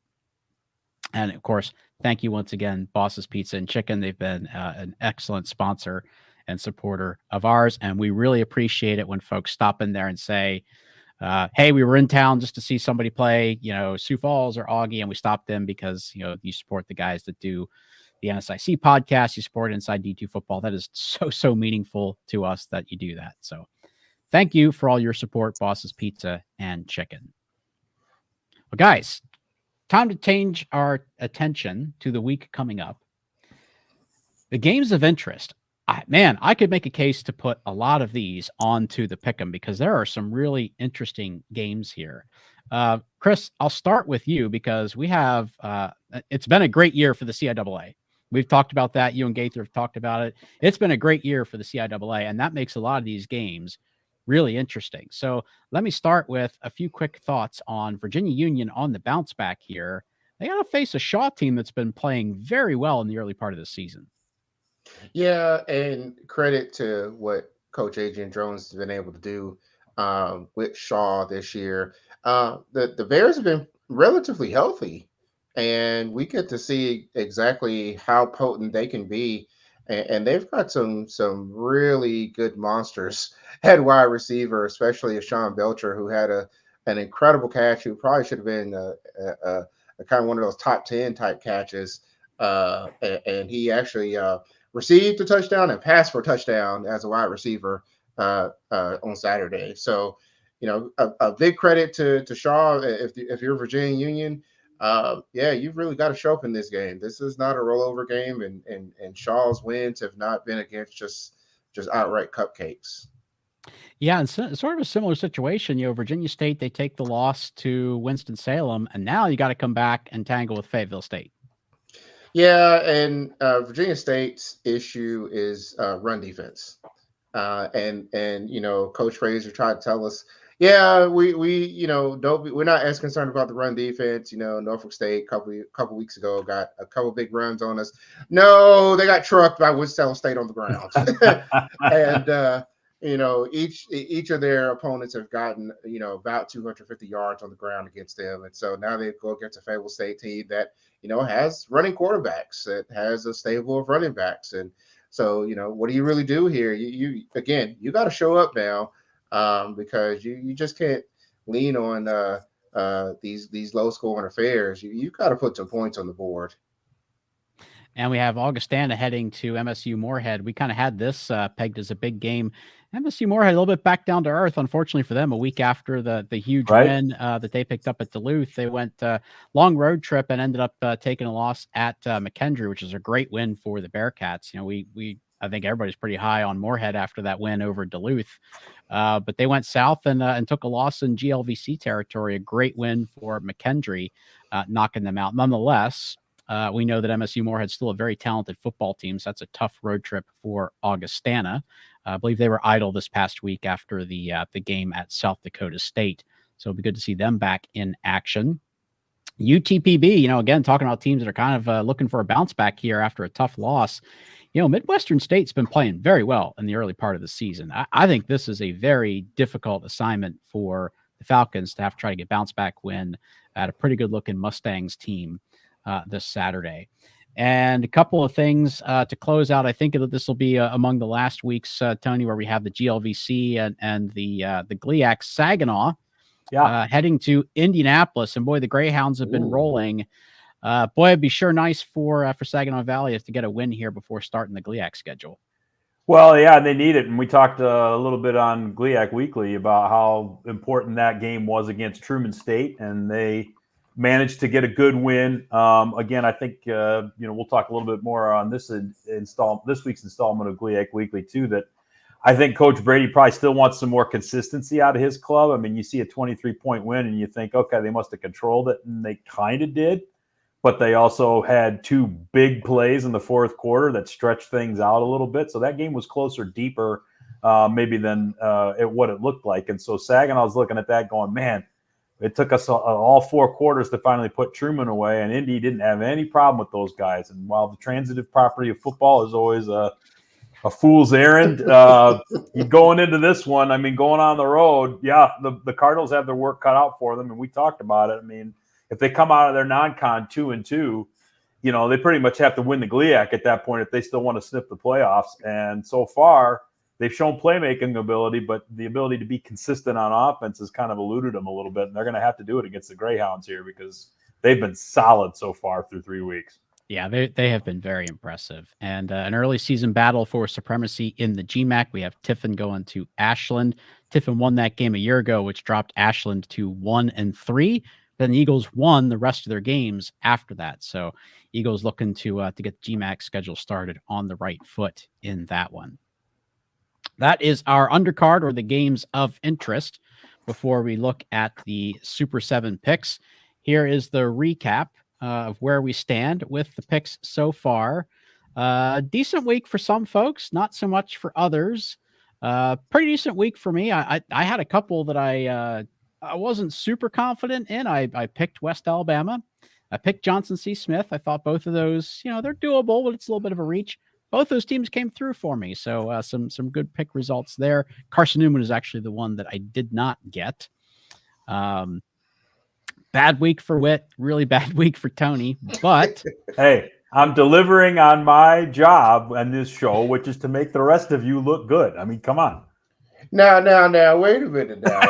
And of course, thank you once again, Boss's Pizza and Chicken. They've been an excellent sponsor and supporter of ours. And we really appreciate it when folks stop in there and say, hey, we were in town just to see somebody play, Sioux Falls or Augie, and we stopped in because, you support the guys that do the NSIC podcast, you support Inside D2 Football. That is so meaningful to us that you do that. So thank you for all your support, Boss's Pizza and Chicken. Well, guys, time to change our attention to the week coming up. The games of interest. I could make a case to put a lot of these onto the pick'em because there are some really interesting games here. Chris, I'll start with you because we have, it's been a great year for the CIAA. We've talked about that. You and Gaither have talked about it. It's been a great year for the CIAA, and that makes a lot of these games really interesting. So let me start with a few quick thoughts on Virginia Union on the bounce back here. They got to face a Shaw team that's been playing very well in the early part of the season. Yeah, and credit to what Coach Adrian Jones has been able to do with Shaw this year. The Bears have been relatively healthy, and we get to see exactly how potent they can be. And they've got some really good monsters at wide receiver, especially a Sean Belcher, who had an incredible catch, who probably should have been a kind of one of those top 10 type catches. And he actually received a touchdown and passed for a touchdown as a wide receiver on Saturday. So, a big credit to Shaw. If you're Virginia Union, you've really got to show up in this game. This is not a rollover game, and Shaw's wins have not been against just outright cupcakes. Yeah, and sort of a similar situation. Virginia State, they take the loss to Winston-Salem, and now you got to come back and tangle with Fayetteville State. Yeah, and Virginia State's issue is run defense, and Coach Fraser tried to tell us, we're not as concerned about the run defense. Norfolk State couple weeks ago got a couple big runs on us. No, they got trucked by Winston State on the ground, and each of their opponents have gotten about 250 yards on the ground against them, and so now they go against a Fayetteville State team that has running quarterbacks, that has a stable of running backs. And so, what do you really do here? You got to show up now because you just can't lean on these low scoring affairs. You got to put some points on the board. And we have Augustana heading to MSU Moorhead. We kind of had this pegged as a big game. MSU Moorhead a little bit back down to earth, unfortunately for them. A week after the huge win that they picked up at Duluth, they went long road trip and ended up taking a loss at McKendree, which is a great win for the Bearcats. I think everybody's pretty high on Moorhead after that win over Duluth, but they went south and took a loss in GLVC territory. A great win for McKendree, knocking them out. Nonetheless, we know that MSU Moorhead's still a very talented football team, so that's a tough road trip for Augustana. I believe they were idle this past week after the game at South Dakota State, so it'll be good to see them back in action. UTPB, again, talking about teams that are kind of looking for a bounce back here after a tough loss. Midwestern State's been playing very well in the early part of the season. I think this is a very difficult assignment for the Falcons to have to try to get bounce back win at a pretty good looking Mustangs team this Saturday. And a couple of things to close out. I think that this will be among the last weeks, Tony, where we have the GLVC and the GLIAC Saginaw heading to Indianapolis. And boy, the Greyhounds have been rolling. Boy, it'd be sure nice for Saginaw Valley to get a win here before starting the GLIAC schedule. Well, yeah, they need it. And we talked a little bit on GLIAC Weekly about how important that game was against Truman State, and they managed to get a good win. Again, I think we'll talk a little bit more on this week's installment of GLIAC Weekly too. That I think Coach Brady probably still wants some more consistency out of his club. I mean, you see a 23-point win and you think, okay, they must have controlled it, and they kind of did. But they also had two big plays in the fourth quarter that stretched things out a little bit. So that game was closer, deeper, maybe than what it looked like. And so Saginaw's looking at that going, man, it took us all four quarters to finally put Truman away, and Indy didn't have any problem with those guys. And while the transitive property of football is always a fool's errand. Going into this one, I mean, going on the road, yeah, the Cardinals have their work cut out for them, and we talked about it. I mean, if they come out of their non-con 2-2, you know, they pretty much have to win the GLIAC at that point if they still want to sniff the playoffs. And so far, they've shown playmaking ability, but the ability to be consistent on offense has kind of eluded them a little bit, and they're going to have to do it against the Greyhounds here because they've been solid so far through 3 weeks. Yeah, they have been very impressive. And an early season battle for supremacy in the GMAC. We have Tiffin going to Ashland. Tiffin won that game a year ago, which dropped Ashland to 1-3. Then the Eagles won the rest of their games after that. So Eagles looking to get the GMAC schedule started on the right foot in that one. That is our undercard, or the games of interest, before we look at the Super 7 picks. Here is the recap of where we stand with the picks so far. Decent week for some folks, not so much for others. Pretty decent week for me. I had a couple that I wasn't super confident in. I picked West Alabama. I picked Johnson C. Smith. I thought both of those, you know, they're doable, but it's a little bit of a reach. Both those teams came through for me. So some good pick results there. Carson-Newman is actually the one that I did not get. Bad week for Whit, really bad week for Tony, but hey, I'm delivering on my job on this show, which is to make the rest of you look good. I mean, come on. Now, wait a minute now.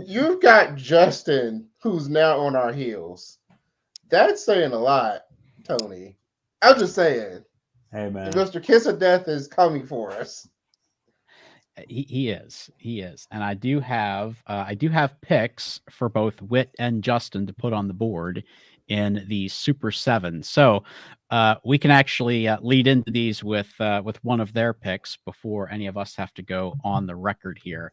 You've got Justin, who's now on our heels. That's saying a lot, Tony. I'm just saying. Hey, man. Mr. Kiss of Death is coming for us. He is, and I do have picks for both Whit and Justin to put on the board in the Super 7. So we can actually lead into these with one of their picks before any of us have to go on the record here.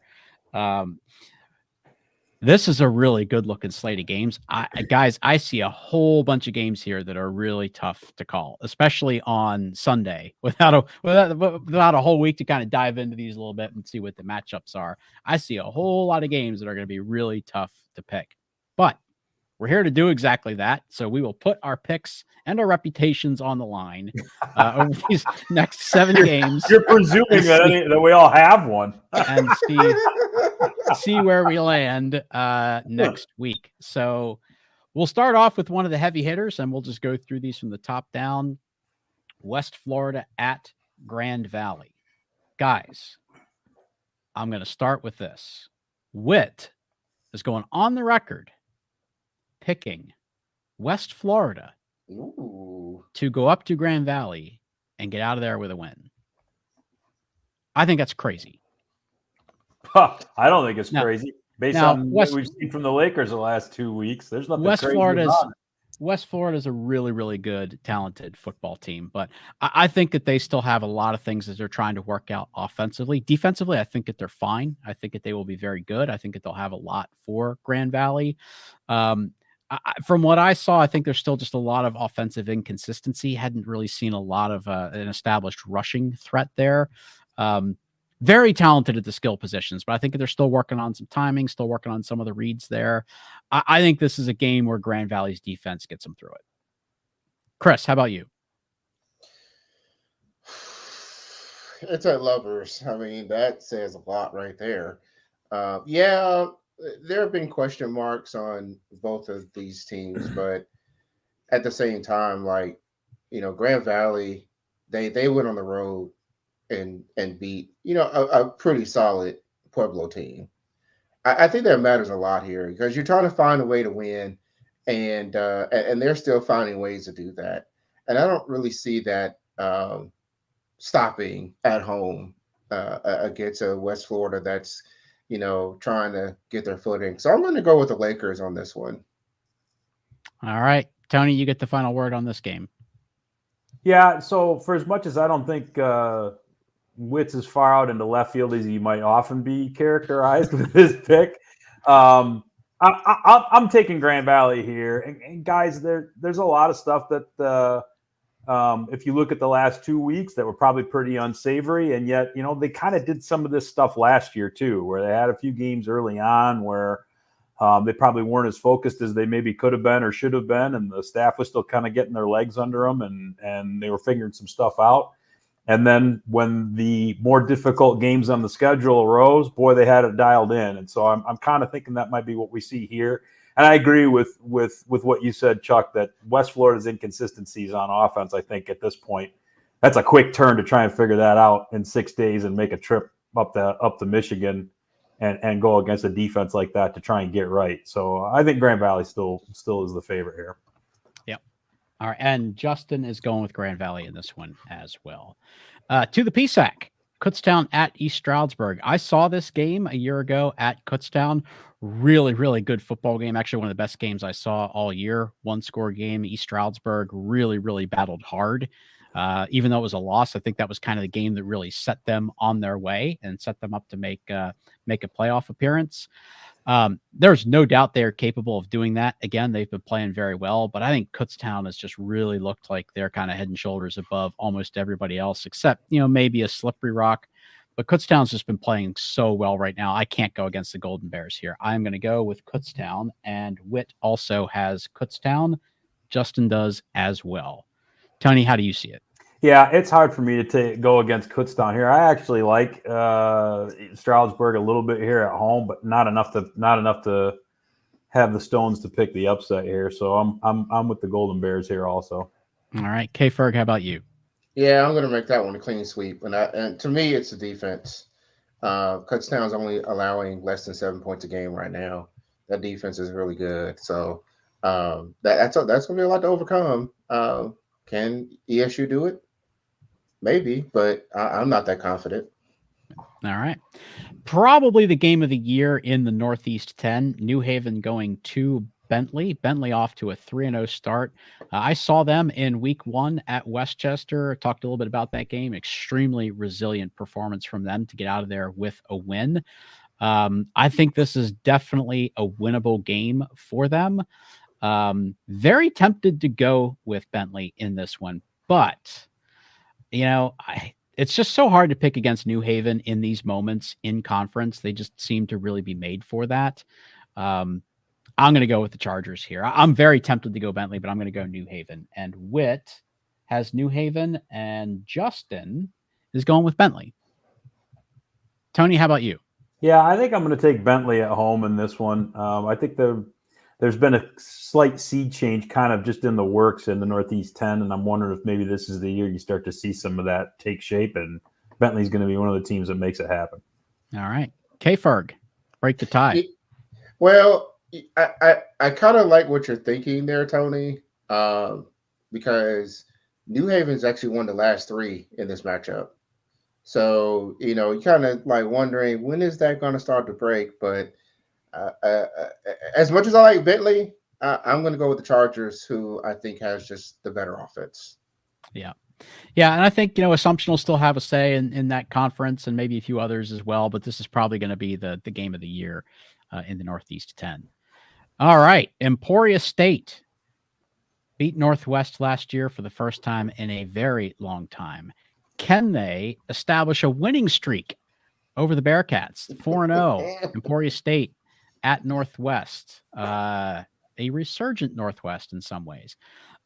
This is a really good looking slate of games. Guys, I see a whole bunch of games here that are really tough to call, especially on Sunday without a whole week to kind of dive into these a little bit and see what the matchups are. I see a whole lot of games that are going to be really tough to pick, but we're here to do exactly that. So we will put our picks and our reputations on the line over these next 7 games. You're presuming that we all have one. And see where we land next week. So we'll start off with one of the heavy hitters, and we'll just go through these from the top down. West Florida at Grand Valley. Guys, I'm going to start with this. Whit is going on the record picking West Florida to go up to Grand Valley and get out of there with a win. I think that's crazy. I don't think it's crazy. Based on what we've seen from the Lakers the last 2 weeks, there's nothing crazy about it. West Florida is a really, really good, talented football team, but I think that they still have a lot of things that they're trying to work out offensively. Defensively, I think that they're fine. I think that they will be very good. I think that they'll have a lot for Grand Valley. From what I saw, I think there's still just a lot of offensive inconsistency. Hadn't really seen a lot of an established rushing threat there. Very talented at the skill positions, but I think they're still working on some timing, still working on some of the reads there. I think this is a game where Grand Valley's defense gets them through it. Chris, how about you? It's at Lovers. I mean, that says a lot right there. Yeah, there have been question marks on both of these teams, but at the same time, like, you know, Grand Valley, they went on the road and beat, you know, a pretty solid Pueblo team. I think that matters a lot here because you're trying to find a way to win, and they're still finding ways to do that. And I don't really see that stopping at home against a West Florida that's, you know, trying to get their footing. So I'm going to go with the Lakers on this one. All right, Tony, you get the final word on this game. Yeah. So for as much as I don't think Witt's as far out into left field as he might often be characterized with his pick, I'm taking Grand Valley here. And guys, there's a lot of stuff that if you look at the last 2 weeks that were probably pretty unsavory, and yet, you know, they kind of did some of this stuff last year too, where they had a few games early on where They probably weren't as focused as they maybe could have been or should have been, and the staff was still kind of getting their legs under them, and they were figuring some stuff out. And then when the more difficult games on the schedule arose, boy, they had it dialed in. And so I'm kind of thinking that might be what we see here. And I agree with what you said, Chuck, that West Florida's inconsistencies on offense, I think at this point, that's a quick turn to try and figure that out in 6 days and make a trip up to Michigan and go against a defense like that to try and get right. So I think Grand Valley still is the favorite here. Yep. All right. And Justin is going with Grand Valley in this one as well. To the PSAC, Kutztown at East Stroudsburg. I saw this game a year ago at Kutztown. Really, really good football game. Actually, one of the best games I saw all year. 1-score game. East Stroudsburg really, really battled hard. Even though it was a loss, I think that was kind of the game that really set them on their way and set them up to make a playoff appearance. There's no doubt they're capable of doing that. Again, they've been playing very well, but I think Kutztown has just really looked like they're kind of head and shoulders above almost everybody else, except, maybe a Slippery Rock. But Kutztown's just been playing so well right now. I can't go against the Golden Bears here. I'm going to go with Kutztown, and Witt also has Kutztown. Justin does as well. Tony, how do you see it? Yeah, it's hard for me to go against Kutztown here. I actually like Stroudsburg a little bit here at home, but not enough to have the Stones to pick the upset here. So I'm with the Golden Bears here also. All right, K. Ferg, how about you? Yeah, I'm going to make that one a clean sweep, and to me, it's the defense. Kutztown's only allowing less than 7 points a game right now. That defense is really good, so that's going to be a lot to overcome. Can ESU do it? Maybe, but I'm not that confident. All right. Probably the game of the year in the Northeast 10. New Haven going to Bentley. Bentley off to a 3-0 start. I saw them in week 1 at Westchester. Talked a little bit about that game. Extremely resilient performance from them to get out of there with a win. I think this is definitely a winnable game for them. Very tempted to go with Bentley in this one, but it's just so hard to pick against New Haven in these moments in conference. They just seem to really be made for that. I'm going to go with the Chargers here. I'm very tempted to go Bentley, but I'm going to go New Haven. And Witt has New Haven, and Justin is going with Bentley. Tony, how about you? Yeah, I think I'm going to take Bentley at home in this one. I think there's been a slight seed change kind of just in the works in the Northeast 10, and I'm wondering if maybe this is the year you start to see some of that take shape, and Bentley's going to be one of the teams that makes it happen. All right. K-Ferg, break the tie. Well, I kind of like what you're thinking there, Tony, because New Haven's actually won the last 3 in this matchup. So, you kind of like wondering, when is that going to start to break? But as much as I like Bentley, I'm going to go with the Chargers, who I think has just the better offense. Yeah. Yeah, and I think, Assumption will still have a say in that conference and maybe a few others as well, but this is probably going to be the game of the year in the Northeast 10. All right, Emporia State beat Northwest last year for the first time in a very long time. Can they establish a winning streak over the Bearcats? 4-0, Emporia State at Northwest, a resurgent Northwest in some ways.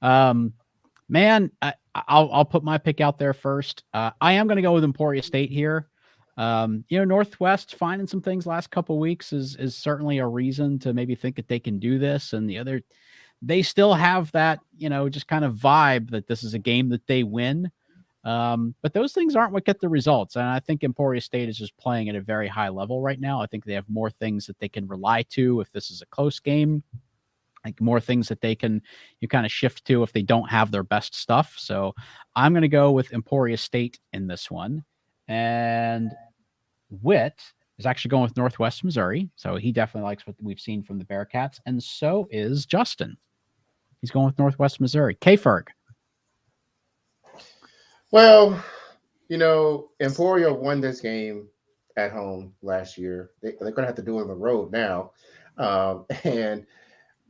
Man, I'll put my pick out there first. I am going to go with Emporia State here. Northwest finding some things last couple of weeks is certainly a reason to maybe think that they can do this. And they still have that, just kind of vibe that this is a game that they win. But those things aren't what get the results. And I think Emporia State is just playing at a very high level right now. I think they have more things that they can rely to if this is a close game. Like more things that you kind of shift to if they don't have their best stuff. So I'm going to go with Emporia State in this one. And Witt is actually going with Northwest Missouri. So he definitely likes what we've seen from the Bearcats. And so is Justin. He's going with Northwest Missouri. K-Ferg. Well, Emporia won this game at home last year. They're going to have to do it on the road now. And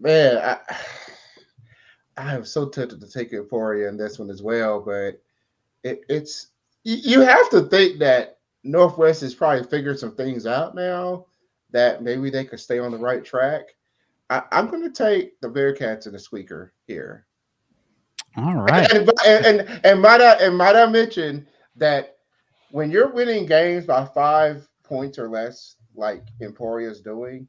man, I am so tempted to take Emporia in this one as well, but you have to think that Northwest has probably figured some things out now. that maybe they could stay on the right track. I'm going to take the Bearcats in the squeaker here. All right. And might I mention that when you're winning games by 5 points or less, like Emporia's doing,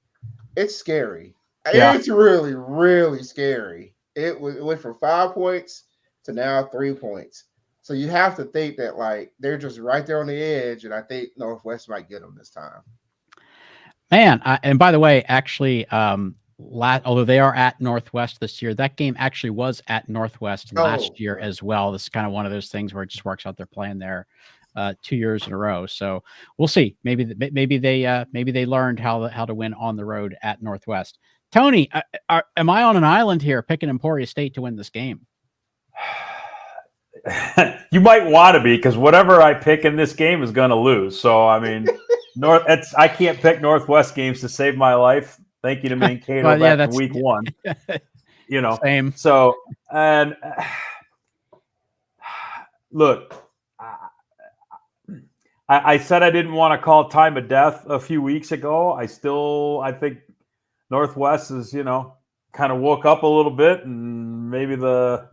it's scary. Yeah. It's really, really scary. It went from 5 points to now 3 points. So you have to think that like they're just right there on the edge, and I think Northwest might get them this time. Man, and by the way, actually, although they are at Northwest this year, that game actually was at Northwest last year as well. This is kind of one of those things where it just works out. They're playing there 2 years in a row, so we'll see. Maybe they learned how to win on the road at Northwest. Tony, am I on an island here picking Emporia State to win this game? You might want to be, because whatever I pick in this game is going to lose. So I mean, I can't pick Northwest games to save my life. Thank you to Mankato well, back in week 1. You know, same. So and look, I said I didn't want to call time of death a few weeks ago. I think Northwest is, kind of woke up a little bit, and maybe the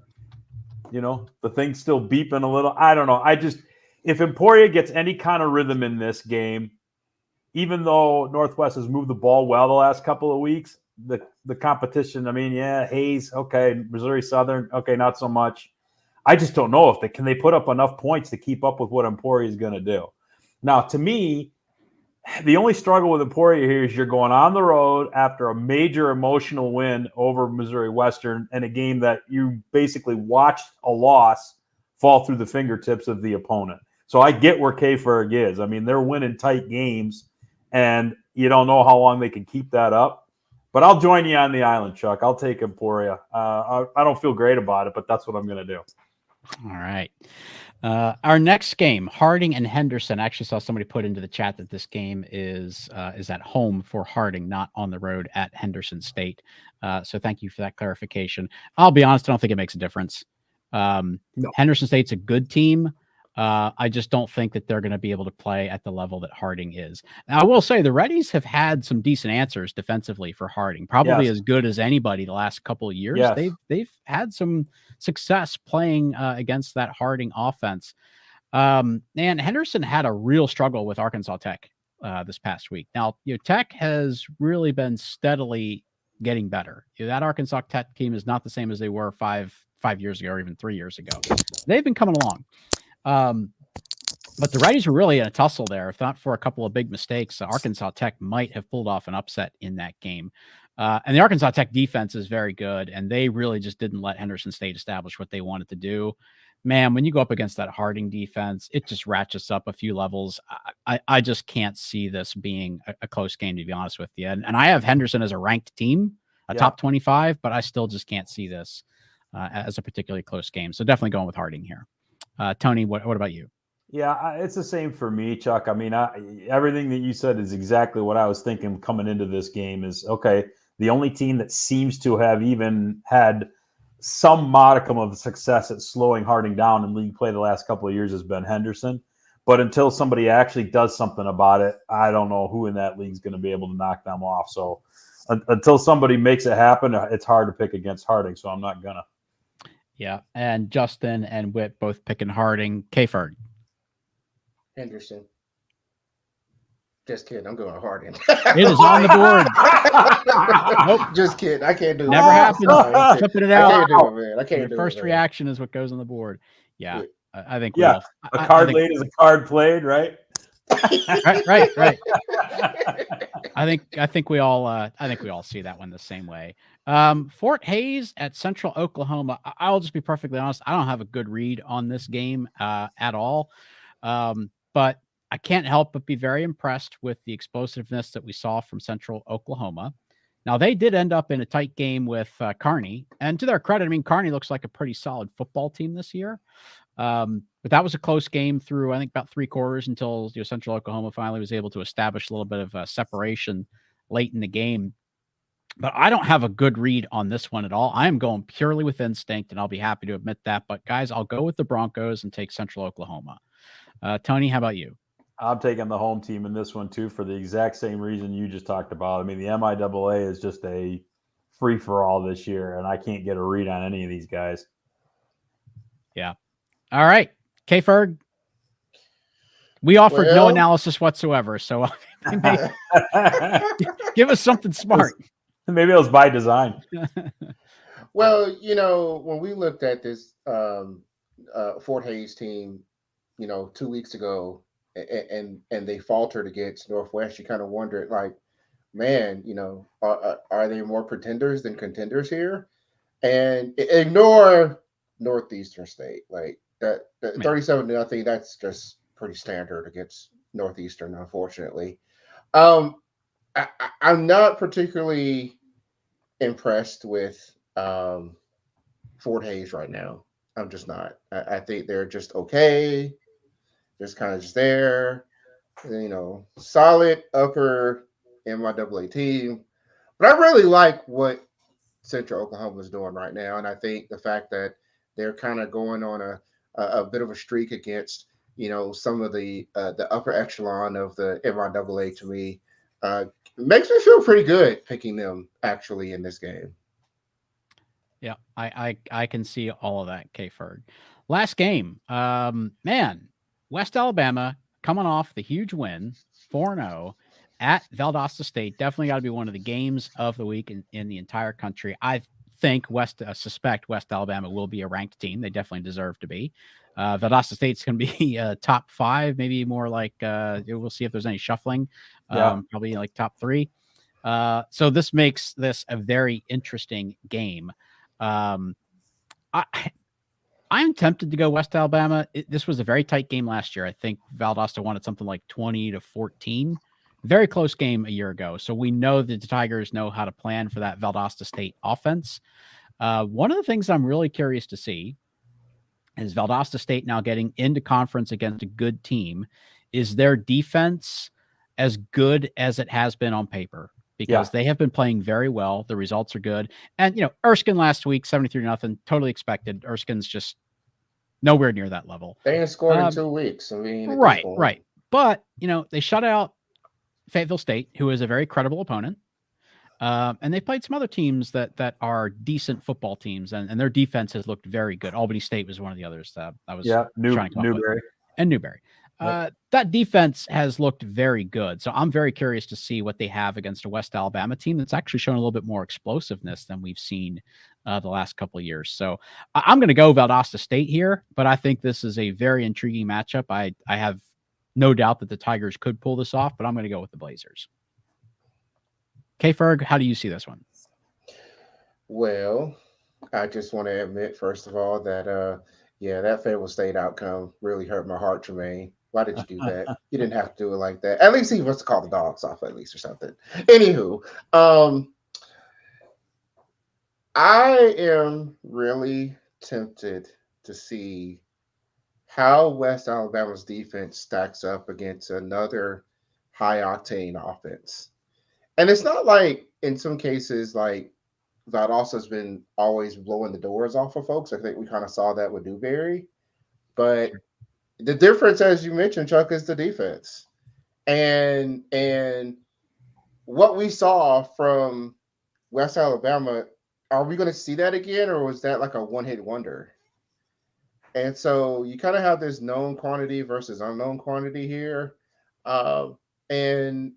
thing's still beeping a little. I don't know. If Emporia gets any kind of rhythm in this game, even though Northwest has moved the ball well the last couple of weeks, the competition, I mean, yeah, Hayes, okay, Missouri Southern, okay, not so much. I just don't know if they put up enough points to keep up with what Emporia is going to do. Now, to me, the only struggle with Emporia here is you're going on the road after a major emotional win over Missouri Western, and a game that you basically watched a loss fall through the fingertips of the opponent. So I get where K-Ferg is. I mean, they're winning tight games, and you don't know how long they can keep that up. But I'll join you on the island, Chuck. I'll take Emporia. I don't feel great about it, but that's what I'm going to do. All right. Our next game, Harding and Henderson. I actually saw somebody put into the chat that this game is at home for Harding, not on the road at Henderson State. So thank you for that clarification. I'll be honest, I don't think it makes a difference. No. Henderson State's a good team. I just don't think that they're going to be able to play at the level that Harding is. Now, I will say the Reddies have had some decent answers defensively for Harding, probably as good as anybody the last couple of years. Yes. They've had some success playing against that Harding offense. And Henderson had a real struggle with Arkansas Tech this past week. Now, Tech has really been steadily getting better. That Arkansas Tech team is not the same as they were five years ago or even 3 years ago. They've been coming along. But the Reddies were really in a tussle there. If not for a couple of big mistakes, Arkansas Tech might have pulled off an upset in that game. And the Arkansas Tech defense is very good, and they really just didn't let Henderson State establish what they wanted to do. Man, when you go up against that Harding defense, it just ratchets up a few levels. I just can't see this being a close game, to be honest with you. And I have Henderson as a ranked team, top 25, but I still just can't see this as a particularly close game. So definitely going with Harding here. Tony, what about you? Yeah, it's the same for me, Chuck. I mean, everything that you said is exactly what I was thinking coming into this game is, okay, the only team that seems to have even had some modicum of success at slowing Harding down in league play the last couple of years has been Henderson. But until somebody actually does something about it, I don't know who in that league is going to be able to knock them off. So until somebody makes it happen, it's hard to pick against Harding, so I'm not going to. Yeah, and Justin and Whit both picking Harding. K-Ferg. Henderson. Just kidding. I'm going Harding. It is on the board. Nope. Just kidding. I can't do it. Never happened. Flipping it out. I can't do it, man. I can't do it. First reaction is what goes on the board. Yeah. I think. Yeah. A card laid is a card played, right? Right. I think we all see that one the same way. Fort Hays at Central Oklahoma. I'll just be perfectly honest. I don't have a good read on this game at all. But I can't help but be very impressed with the explosiveness that we saw from Central Oklahoma. Now, they did end up in a tight game with Kearney. And to their credit, I mean, Kearney looks like a pretty solid football team this year. But that was a close game through, I think, about 3 quarters until Central Oklahoma finally was able to establish a little bit of separation late in the game. But I don't have a good read on this one at all. I am going purely with instinct, and I'll be happy to admit that. But, guys, I'll go with the Broncos and take Central Oklahoma. Tony, how about you? I'm taking the home team in this one too for the exact same reason you just talked about. I mean, the MIAA is just a free for all this year, and I can't get a read on any of these guys. Yeah. All right, K-Ferg. We offered no analysis whatsoever, so give us something smart. Maybe it was by design. Well, when we looked at this Fort Hays team, 2 weeks ago, and they faltered against Northwest, you kind of wondered, like, man, are they more pretenders than contenders here? And ignore Northeastern State, like that 37-0. That's just pretty standard against Northeastern, unfortunately. I'm not particularly impressed with Fort Hays right now. I'm just not. I think they're just okay. Just kind of just there, solid upper MIAA team. But I really like what Central Oklahoma is doing right now, and I think the fact that they're kind of going on a bit of a streak against some of the upper echelon of the MIAA, to me, makes me feel pretty good picking them actually in this game. Yeah, I can see all of that, K-Ferg. Last game, man, West Alabama coming off the huge win, 4-0 at Valdosta State. Definitely got to be one of the games of the week in the entire country. I suspect West Alabama will be a ranked team. They definitely deserve to be. Valdosta State's going to be top 5, maybe more like we'll see if there's any shuffling. Probably like top 3. So this makes this a very interesting game. I'm tempted to go West Alabama. This was a very tight game last year. I think Valdosta won it something like 20-14. Very close game a year ago. So we know that the Tigers know how to plan for that Valdosta State offense. One of the things I'm really curious to see is Valdosta State now getting into conference against a good team. Is their defense as good as it has been on paper? Because they have been playing very well. The results are good. And, Erskine last week, 73-0, totally expected. Erskine's just nowhere near that level. They ain't scored in 2 weeks. I mean, right. But, they shut out Fayetteville State, who is a very credible opponent. And they played some other teams that are decent football teams, and their defense has looked very good. Albany State was one of the others that I was trying to come up with. And Newberry. That defense has looked very good. So I'm very curious to see what they have against a West Alabama team that's actually shown a little bit more explosiveness than we've seen the last couple of years. So I'm going to go Valdosta State here, but I think this is a very intriguing matchup. I have no doubt that the Tigers could pull this off, but I'm going to go with the Blazers. K-Ferg, how do you see this one? Well, I just want to admit, first of all, that that Fayetteville State outcome really hurt my heart, Jermaine. Why did you do that? You didn't have to do it like that. At least he must have called the dogs off at least or something. Anywho, I am really tempted to see how West Alabama's defense stacks up against another high-octane offense. And it's not like, in some cases, like, Valdosta's been always blowing the doors off of folks. I think we kind of saw that with Newberry. But the difference, as you mentioned, Chuck, is the defense. And what we saw from West Alabama, are we going to see that again, or was that like a one-hit wonder? And so you kind of have this known quantity versus unknown quantity here. And I'm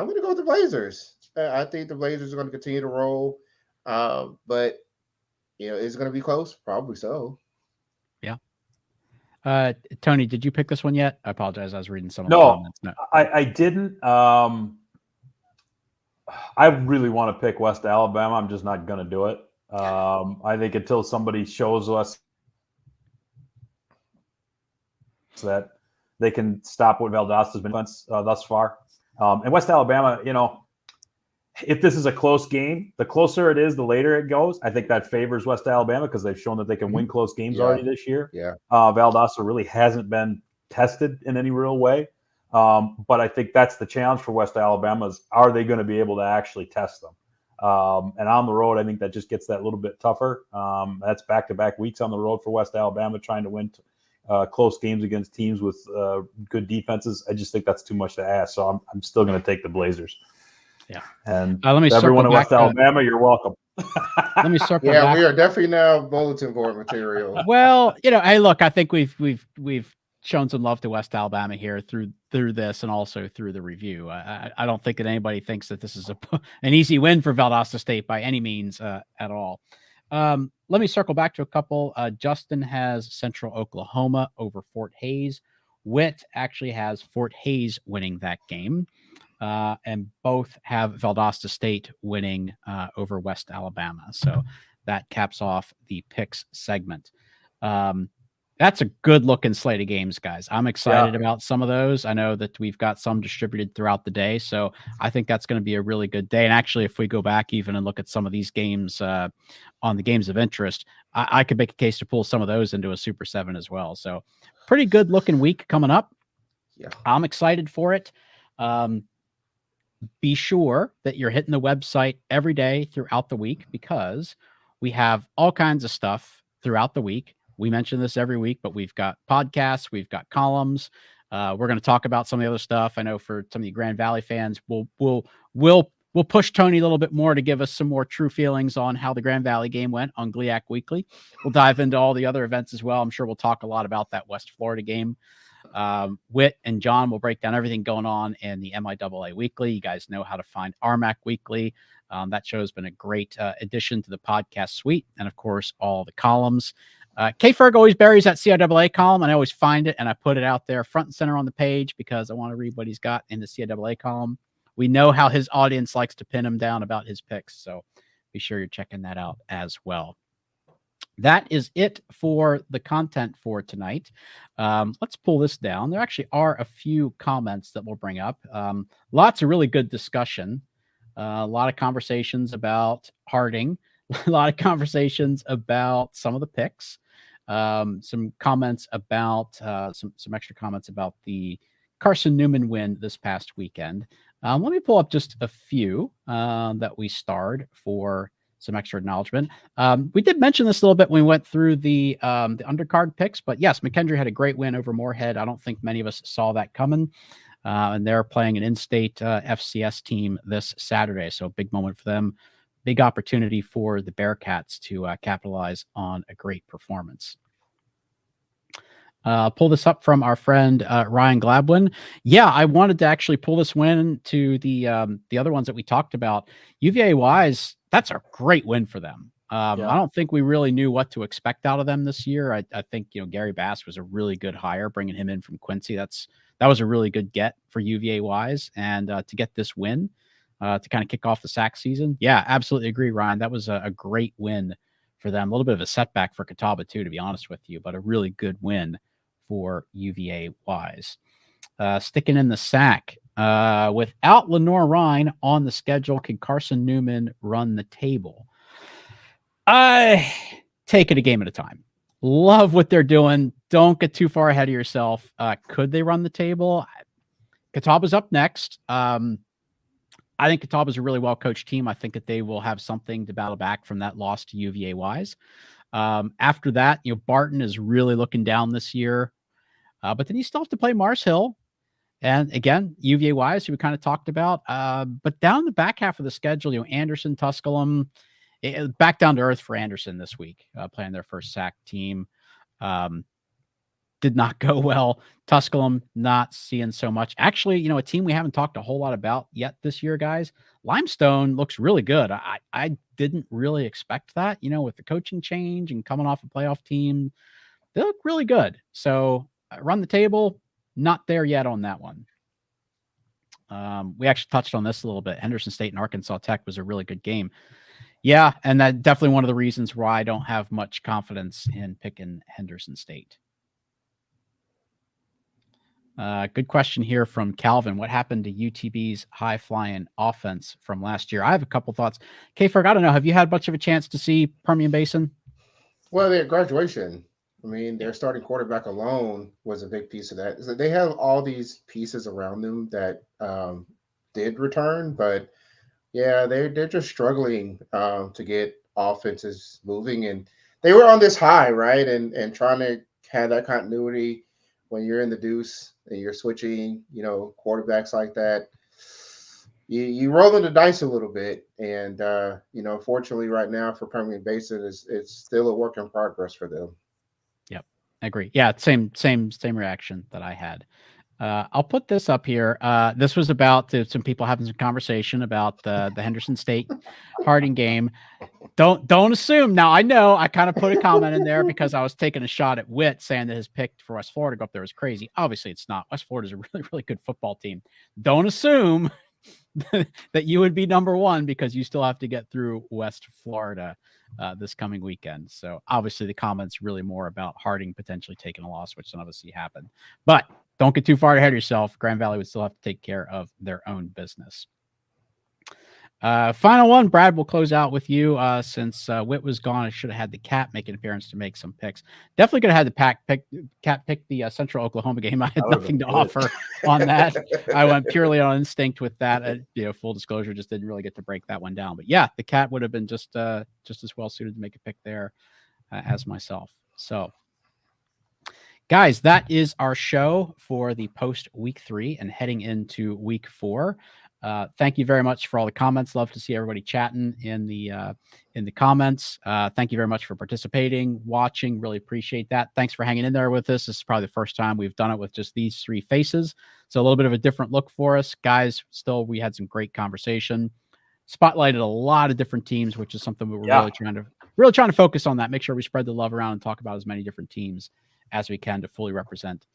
going to go with the Blazers. I think the Blazers are going to continue to roll. But, is it going to be close? Probably so. Yeah. Tony, did you pick this one yet? I apologize. I was reading some of the comments. No, I didn't. I really want to pick West Alabama. I'm just not going to do it. I think until somebody shows us that they can stop what Valdosta's been thus far. And West Alabama, if this is a close game, the closer it is, the later it goes. I think that favors West Alabama because they've shown that they can win close games already this year. Yeah. Valdosta really hasn't been tested in any real way. But I think that's the challenge for West Alabama is, are they going to be able to actually test them? And on the road, I think that just gets that little bit tougher. That's back-to-back weeks on the road for West Alabama trying to win close games against teams with good defenses. I just think that's too much to ask. So I'm still going to take the Blazers. Yeah. And Let me everyone circle in West back, Alabama, you're welcome. Let me circle Yeah, back. we are definitely now bulletin board material. Well, hey, look, I think we've shown some love to West Alabama here through this and also through the review. I don't think that anybody thinks that this is an easy win for Valdosta State by any means at all. Let me circle back to a couple. Justin has Central Oklahoma over Fort Hays. Witt actually has Fort Hays winning that game. And both have Valdosta State winning over West Alabama. So that caps off the picks segment. That's a good looking slate of games, guys. I'm excited about some of those. I know that we've got some distributed throughout the day. So I think that's going to be a really good day. And actually, if we go back even and look at some of these games on the games of interest, I could make a case to pull some of those into a Super 7 as well. So pretty good looking week coming up. Yeah, I'm excited for it. Be sure that you're hitting the website every day throughout the week because we have all kinds of stuff throughout the week. We mention this every week, but we've got podcasts, we've got columns. We're going to talk about some of the other stuff. I know for some of the Grand Valley fans, we'll push Tony a little bit more to give us some more true feelings on how the Grand Valley game went on GLIAC Weekly. We'll dive into all the other events as well. I'm sure we'll talk a lot about that West Florida game. Whit and John will break down everything going on in the MIAA Weekly. You guys know how to find RMAC Weekly. That show has been a great addition to the podcast suite. And of course, all the columns. K Ferg always buries that CIAA column, and I always find it and I put it out there front and center on the page because I want to read what he's got in the CIAA column. We know how his audience likes to pin him down about his picks. So be sure you're checking that out as well. That is it for the content for tonight. Let's pull this down. There actually are a few comments that we'll bring up. Lots of really good discussion. A lot of conversations about Harding. A lot of conversations about some of the picks. Some comments about some extra comments about the Carson-Newman win this past weekend. Let me pull up just a few that we starred for some extra acknowledgement. We did mention this a little bit when we went through the undercard picks, but yes, McKendree had a great win over Moorhead. I don't think many of us saw that coming. And they're playing an in-state FCS team this Saturday. So a big moment for them. Big opportunity for the Bearcats to capitalize on a great performance. Pull this up from our friend Ryan Gladwin. Yeah, I wanted to actually pull this win to the other ones that we talked about. UVA Wise, that's a great win for them. I don't think we really knew what to expect out of them this year. I think Gary Bass was a really good hire, bringing him in from Quincy. That was a really good get for UVA Wise, and to get this win to kind of kick off the SAC season. Yeah, absolutely agree, Ryan. That was a great win for them. A little bit of a setback for Catawba too, to be honest with you, but a really good win for UVA Wise. Sticking in the SAC, without Lenore Ryan on the schedule, can Carson-Newman run the table? I take it a game at a time. Love what they're doing. Don't get too far ahead of yourself. Could they run the table? Catawba's up next. I think Catawba's a really well-coached team. I think that they will have something to battle back from that loss to UVA Wise. After that, Barton is really looking down this year. But then you still have to play Mars Hill. And again, UVA Wise, who we kind of talked about. But down the back half of the schedule, Anderson, Tusculum, back down to earth for Anderson this week, playing their first SAC team. Did not go well. Tusculum, not seeing so much. Actually, a team we haven't talked a whole lot about yet this year, guys. Limestone looks really good. I didn't really expect that, with the coaching change and coming off a playoff team. They look really good. So run the table, not there yet on that one. We actually touched on this a little bit. Henderson State and Arkansas Tech was a really good game. Yeah, and that definitely one of the reasons why I don't have much confidence in picking Henderson State. Good question here from Calvin. What happened to UTB's high-flying offense from last year? I have a couple thoughts. K-Ferg, I don't know. Have you had much of a chance to see Permian Basin? Well, their graduation. I mean, their starting quarterback alone was a big piece of that. So they have all these pieces around them that did return, but yeah, they're just struggling to get offenses moving, and they were on this high, right? And trying to have that continuity when you're in the deuce and you're switching, quarterbacks like that. You rolling the dice a little bit, and fortunately, right now for Permian Basin, it's still a work in progress for them. Yep, I agree. Yeah, same reaction that I had. I'll put this up here. This was about some people having some conversation about the Henderson State Harding game. Don't assume. Now, I know I kind of put a comment in there because I was taking a shot at Witt saying that his pick for West Florida to go up there was crazy. Obviously, it's not. West Florida is a really, really good football team. Don't assume that you would be number one because you still have to get through West Florida this coming weekend. So obviously the comments really more about Harding potentially taking a loss, which none of us see happen. But don't get too far ahead of yourself. Grand Valley would still have to take care of their own business. Final one, Brad, we'll close out with you. Since Witt was gone, I should have had the Cat make an appearance to make some picks. Definitely could have had the Cat pick the Central Oklahoma game. I had nothing to offer on that. I went purely on instinct with that. Full disclosure, just didn't really get to break that one down. But yeah, the Cat would have been just as well suited to make a pick there as myself. So, guys, that is our show for the post week 3 and heading into week 4. Thank you very much for all the comments. Love to see everybody chatting in the comments. Thank you very much for participating, watching. Really appreciate that. Thanks for hanging in there with us. This is probably the first time we've done it with just these 3 faces. So a little bit of a different look for us. Guys, still, we had some great conversation. Spotlighted a lot of different teams, which is something we were really trying to focus on that. Make sure we spread the love around and talk about as many different teams as we can to fully represent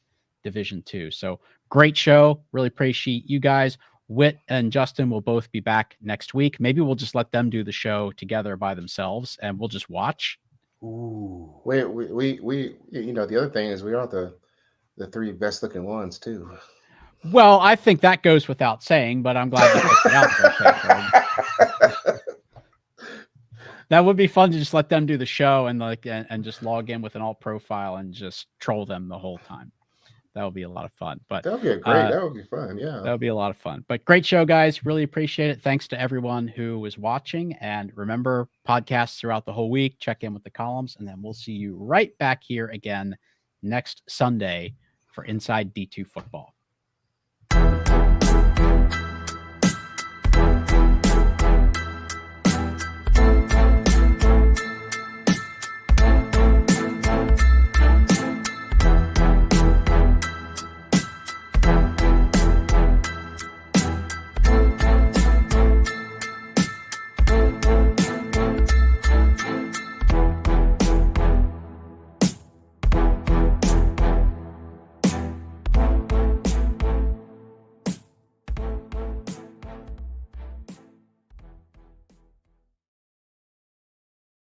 Division II. So great show. Really appreciate you guys. Witt and Justin will both be back next week. Maybe we'll just let them do the show together by themselves and we'll just watch. Ooh. We the other thing is we are the 3 best looking ones too. Well, I think that goes without saying, but I'm glad you put it out there. That would be fun to just let them do the show and just log in with an alt profile and just troll them the whole time. That would be a lot of fun. But that would be that would be fun. Yeah. That would be a lot of fun. But great show, guys. Really appreciate it. Thanks to everyone who was watching. And remember, podcasts throughout the whole week. Check in with the columns. And then we'll see you right back here again next Sunday for Inside D2 Football.